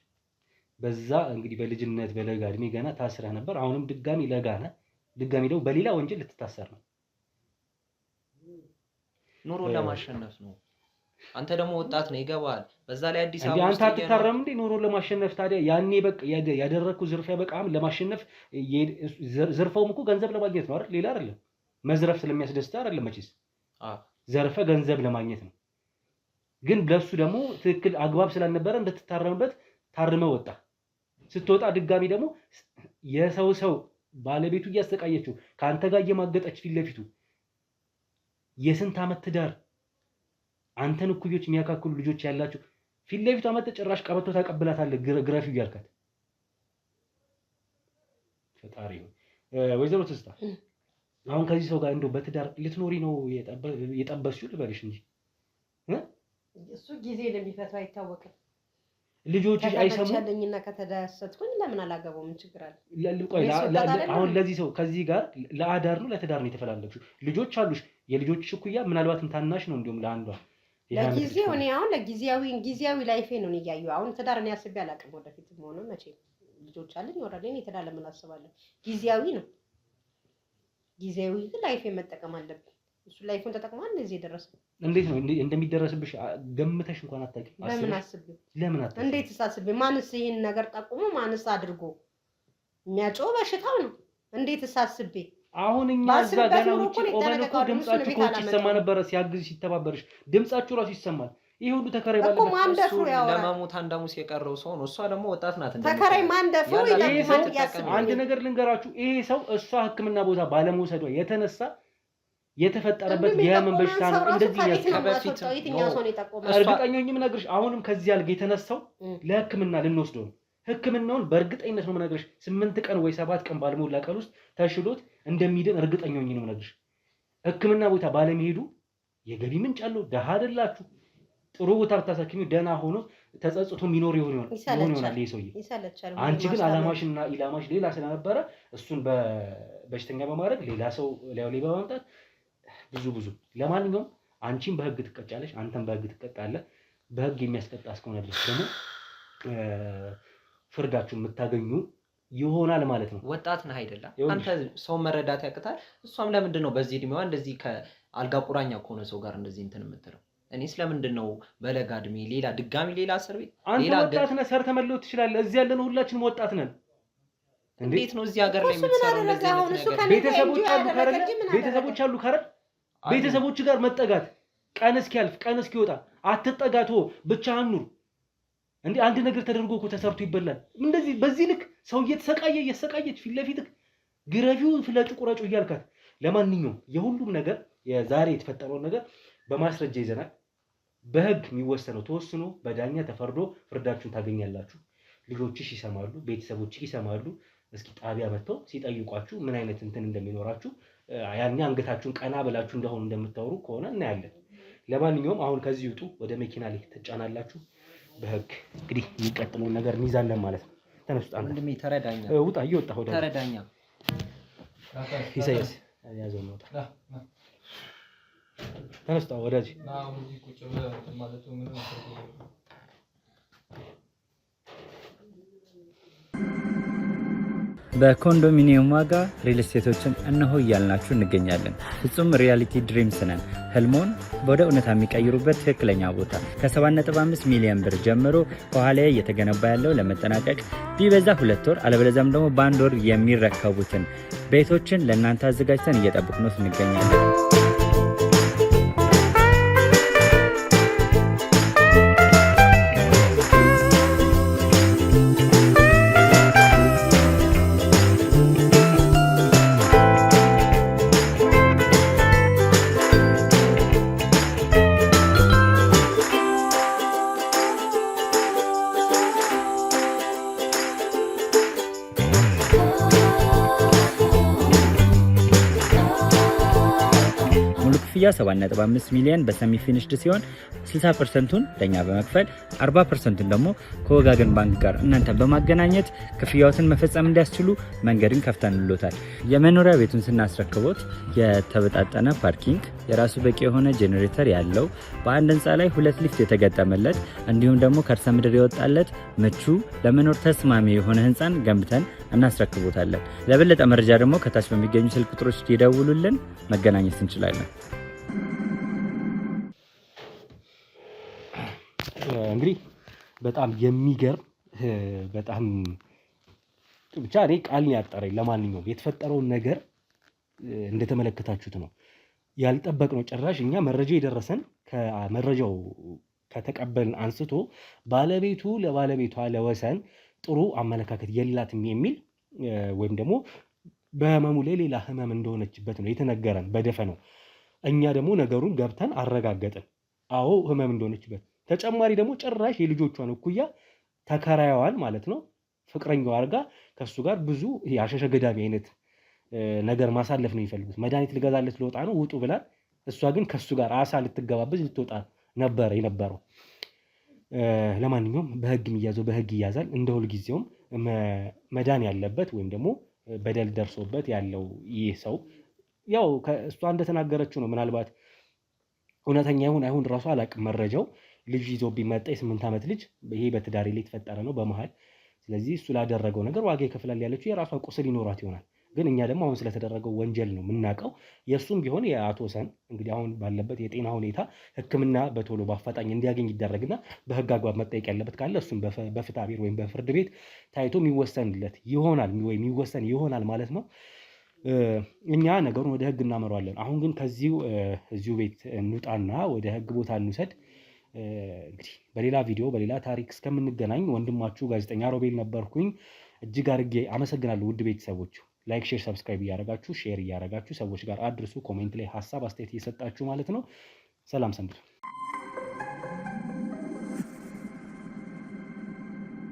በዛ እንግዲህ በልጅነት በለጋ እድሜ ገና ታስረህ ነበር። አሁንም ድጋሚ ለጋ ነህ። ድጋሚ ደግሞ በሌላ ወንጀል ልትታሰር ነው። ኑሮ ለማሸነፍ ነው። አንተ ደግሞ ወጣት ነህ፣ ይገባል። በዛ ላይ አዲስ አበባ አንተ አትታረም እንዴ? ኑሮ ለማሸነፍ ታዲያ ያኔ በቃ ያደረኩት ዝርፊያ በቃም ለማሸነፍ ዝርፈውም እኮ ገንዘብ ለማግኘት ነው አይደል? ሌላ አይደለም። መዝረፍ ስለሚያስደስት አይደለም መቼስ። ዘርፈ ገንዘብ ለማግኘት ነው። ግን ለሱ ደግሞ ትክክል አግባብ ስላልነበረ እንድትታረምበት ታርመ ወጣ። ስትወጣ ድጋሚ ደግሞ የሰው ባለቤቱ እያሰቃየችው ከአንተ ጋር እየማገጠች ፊት ለፊቱ የስንት ዓመት ትዳር አንተን እኩዮች የሚያካክሉ ልጆች ያላቸው ፊት ለፊቱ አመጣ። ጭራሽ ቀበቶ ታቀብላታለህ ግረፊ እያልካት። ፈጣሪ ነው። ወይዘሮ ትዝታ አሁን ከዚህ ሰው ጋር እንደው በትዳር ልትኖሪ ነው የጠበስሽው ልበልሽ እንጂ እሱ ጊዜ ለሚፈታው አይታወቅም። ልጆችሽ አይሰሙም። ከተቻለኝና ከተዳሰትኩኝ ለምን አላገባው? ምን ችግር አለ? አሁን ለዚህ ሰው ከዚህ ጋር ለአዳር ነው ለትዳር ነው የተፈላለግሽው? ልጆች አሉሽ። የልጆችሽ እኩያ ምናልባትም ታናሽ ነው እንዲሁም ለአንዷ ለጊዜው እኔ አሁን ጊዜያዊ ላይፌ ነው እያየሁ አሁን ትዳር እኔ አስቤ አላውቅም። ወደፊትም ሆነ መቼ ልጆች አለኝ ወራዴ እኔ ትዳር ለምን አስባለሁ? ጊዜያዊ ነው። ጊዜያዊ ላይፌ መጠቀም አለብኝ። እሱ ላይፉን ተጠቅሟል እንደዚህ የደረሰው። እንዴት ነው እንደሚደረስብሽ ገምተሽ እንኳን አታውቂም? ለምን አታውቂም? እንዴት አስቤ? ማንስ ይሄን ነገር ጠቁሞ ማንስ አድርጎ የሚያጮው በሽታው ነው። እንዴት አስቤ? አሁን እኛ እዛ ገና ውጪ ቆመን እኮ ድምጻችሁ ከውጭ ይሰማ ነበረ ሲያግዝ ሲተባበርሽ ድምጻችሁ ራሱ ይሰማል። ይሄ ሁሉ ተከራይ ባለበት እኮ ማንደፍሩ ያው ለማሙት አንዳሙስ የቀረው ሰው ነው። እሷ ደግሞ ወጣት ናት። ተከራይ ማንደፍሩ ይያስብ። አንድ ነገር ልንገራችሁ፣ ይሄ ሰው እሷ ሕክምና ቦታ ባለመውሰዷ የተነሳ የተፈጠረበት የህመም በሽታ ነው። እንደዚህ ከበፊት እርግጠኛ ነኝ የምነግርሽ። አሁንም ከዚህ ያልጋ የተነሳው ለሕክምና ልንወስደው ነው። ሕክምናውን በእርግጠኝነት ነው የምነግርሽ 8 ቀን ወይ 7 ቀን ባልሞላ ቀን ውስጥ ተሽሎት እንደሚድን እርግጠኛ ነኝ ነው የምነግርሽ። ሕክምና ቦታ ባለመሄዱ የገቢ ምንጭ አለው። ደሃ አይደላችሁ። ጥሩ ቦታ ብታሳክሚው ደህና ሆኖ ተጸጽቶ የሚኖር ይሆናል ይሄ ሰውዬ። አንቺ ግን አላማሽና ኢላማሽ ሌላ ስለነበረ እሱን በሽተኛ በማድረግ ሌላ ሰው ላይ በማምጣት ብዙ ለማንኛውም አንቺም በህግ ትቀጫለሽ፣ አንተም በህግ ትቀጣለህ። በህግ የሚያስቀጣ እስከሆነ ድረስ ደግሞ ፍርዳችሁን የምታገኙ ይሆናል ማለት ነው። ወጣት ነህ አይደለም አንተ ሰው መረዳት ያቅታል። እሷም ለምንድን ነው በዚህ እድሜዋ እንደዚህ ከአልጋ ቁራኛ ከሆነ ሰው ጋር እንደዚህ እንትን የምትለው? እኔ ስለምንድን ነው በለጋ እድሜ ሌላ ድጋሚ ሌላ እስር ቤት? አንተ ወጣት ነህ፣ ሰርተህ መለወጥ ትችላለህ። እዚህ ያለነው ሁላችንም ወጣት ነን። እንዴት ነው እዚህ ሀገር ላይ የምትሰራው? እንደዚህ አይነት ነገር ቤተሰቦች አሉ ካረል ቤተሰቦች ጋር መጠጋት ቀን እስኪያልፍ ቀን እስኪወጣ አትጠጋቶ ብቻህን ኑር። እንዴ አንድ ነገር ተደርጎ እኮ ተሰርቶ ይበላል። እንደዚህ በዚህ ልክ ሰው እየተሰቃየች ፊት ለፊትህ ግረፊው ፍለጩ ቁረጩ እያልካት። ለማንኛውም የሁሉም ነገር የዛሬ የተፈጠረውን ነገር በማስረጃ ይዘናል። በህግ የሚወሰነው ተወስኖ በዳኛ ተፈርዶ ፍርዳችሁን ታገኛላችሁ። ልጆችሽ ይሰማሉ፣ ቤተሰቦችሽ ይሰማሉ። እስኪ ጣቢያ መጥተው ሲጠይቋችሁ ምን አይነት እንትን እንደሚኖራችሁ ያኔ አንገታችሁን ቀና ብላችሁ እንደሆኑ እንደምታወሩ ከሆነ እናያለን። ለማንኛውም አሁን ከዚህ ውጡ፣ ወደ መኪና ላይ ትጫናላችሁ። በህግ እንግዲህ የሚቀጥለውን ነገር እንይዛለን ማለት ነው። ተነስጣ ወንድሜ ተረዳኛ፣ ውጣ፣ እየወጣ ሆደ ተረዳኛ። ኢሳይያስ ያዘው ነው። ተነስጣ ወዳጅ በኮንዶሚኒየም ዋጋ ሪል ስቴቶችን እነሆ እያልናችሁ እንገኛለን። ፍጹም ሪያሊቲ ድሪምስ ነን። ህልሞን ወደ እውነታ የሚቀይሩበት ትክክለኛ ቦታ ከ7.5 ሚሊዮን ብር ጀምሮ ከኋላ እየተገነባ ያለው ለመጠናቀቅ ቢበዛ 2 ወር አለበለዚያም ደግሞ በ1 ወር የሚረከቡትን ቤቶችን ለእናንተ አዘጋጅተን እየጠበቅነው እንገኛለን። ክፍያ 7.5 ሚሊዮን በሰሚ ፊኒሽድ ሲሆን 60%ቱን ለኛ በመክፈል 40%ቱን ደግሞ ከወጋገን ባንክ ጋር እናንተ በማገናኘት ክፍያዎትን መፈጸም እንዲያስችሉ መንገድን ከፍተንሎታል። የመኖሪያ ቤቱን ስናስረክቦት የተበጣጠነ ፓርኪንግ፣ የራሱ በቂ የሆነ ጄኔሬተር ያለው በአንድ ህንፃ ላይ 2 ሊፍት የተገጠመለት እንዲሁም ደግሞ ከርሰ ምድር የወጣለት ምቹ ለመኖር ተስማሚ የሆነ ህንፃን ገንብተን እናስረክቦታለን። ለበለጠ መረጃ ደግሞ ከታች በሚገኙ ስልክ ቁጥሮች ይደውሉልን፣ መገናኘት እንችላለን። እንግዲህ በጣም የሚገርም በጣም ብቻ እኔ ቃል ያጠረኝ። ለማንኛውም የተፈጠረውን ነገር እንደተመለከታችሁት ነው። ያልጠበቅነው ጭራሽ እኛ መረጃ የደረሰን ከመረጃው ከተቀበልን አንስቶ ባለቤቱ ለባለቤቷ ለወሰን ጥሩ አመለካከት የላትም የሚል ወይም ደግሞ በህመሙ ላይ ሌላ ህመም እንደሆነችበት ነው የተነገረን በደፈነው። እኛ ደግሞ ነገሩን ገብተን አረጋገጥን። አዎ ህመም እንደሆነችበት። ተጨማሪ ደግሞ ጭራሽ የልጆቿን እኩያ ተከራይዋን ማለት ነው ፍቅረኛዋ አድርጋ ከሱ ጋር ብዙ አሸሸ ገዳሚ አይነት ነገር ማሳለፍ ነው የሚፈልጉት። መድኃኒት ልገዛለት ልወጣ ነው ውጡ ብላ፣ እሷ ግን ከሱ ጋር አሳ ልትገባበዝ ልትወጣ ነበር የነበረው። ለማንኛውም በህግ የሚያዘው በህግ ይያዛል። እንደ ሁልጊዜውም መዳን ያለበት ወይም ደግሞ በደል ደርሶበት ያለው ይህ ሰው ያው እሷ እንደተናገረችው ነው። ምናልባት እውነተኛ ይሁን አይሁን ራሱ አላውቅም መረጃው። ልጅ ይዞ ቢመጣ የ8 ዓመት ልጅ ይሄ በትዳሬ ላይ የተፈጠረ ነው በመሀል። ስለዚህ እሱ ላደረገው ነገር ዋጋ ይከፍላል ያለችው የራሷ ቁስል ይኖራት ይሆናል። ግን እኛ ደግሞ አሁን ስለተደረገው ወንጀል ነው የምናውቀው። የእሱም ቢሆን የአቶ ወሰን እንግዲህ አሁን ባለበት የጤና ሁኔታ ሕክምና በቶሎ በአፋጣኝ እንዲያገኝ ይደረግና በህግ አግባብ መጠየቅ ያለበት ካለ እሱም በፍትሐ ብሔር ወይም በፍርድ ቤት ታይቶ የሚወሰንለት ይሆናል ወይ የሚወሰን ይሆናል ማለት ነው። እኛ ነገሩን ወደ ህግ እናመራዋለን። አሁን ግን እዚሁ ቤት እንውጣና ወደ ህግ ቦታ እንውሰድ። እንግዲህ በሌላ ቪዲዮ በሌላ ታሪክ እስከምንገናኝ ወንድማችሁ ጋዜጠኛ ሮቤል ነበርኩኝ። እጅግ አድርጌ አመሰግናለሁ ውድ ቤተሰቦች። ላይክ፣ ሼር፣ ሰብስክራይብ እያደረጋችሁ ሼር እያደረጋችሁ ሰዎች ጋር አድርሱ። ኮሜንት ላይ ሀሳብ አስተያየት እየሰጣችሁ ማለት ነው። ሰላም ሰንብቱ።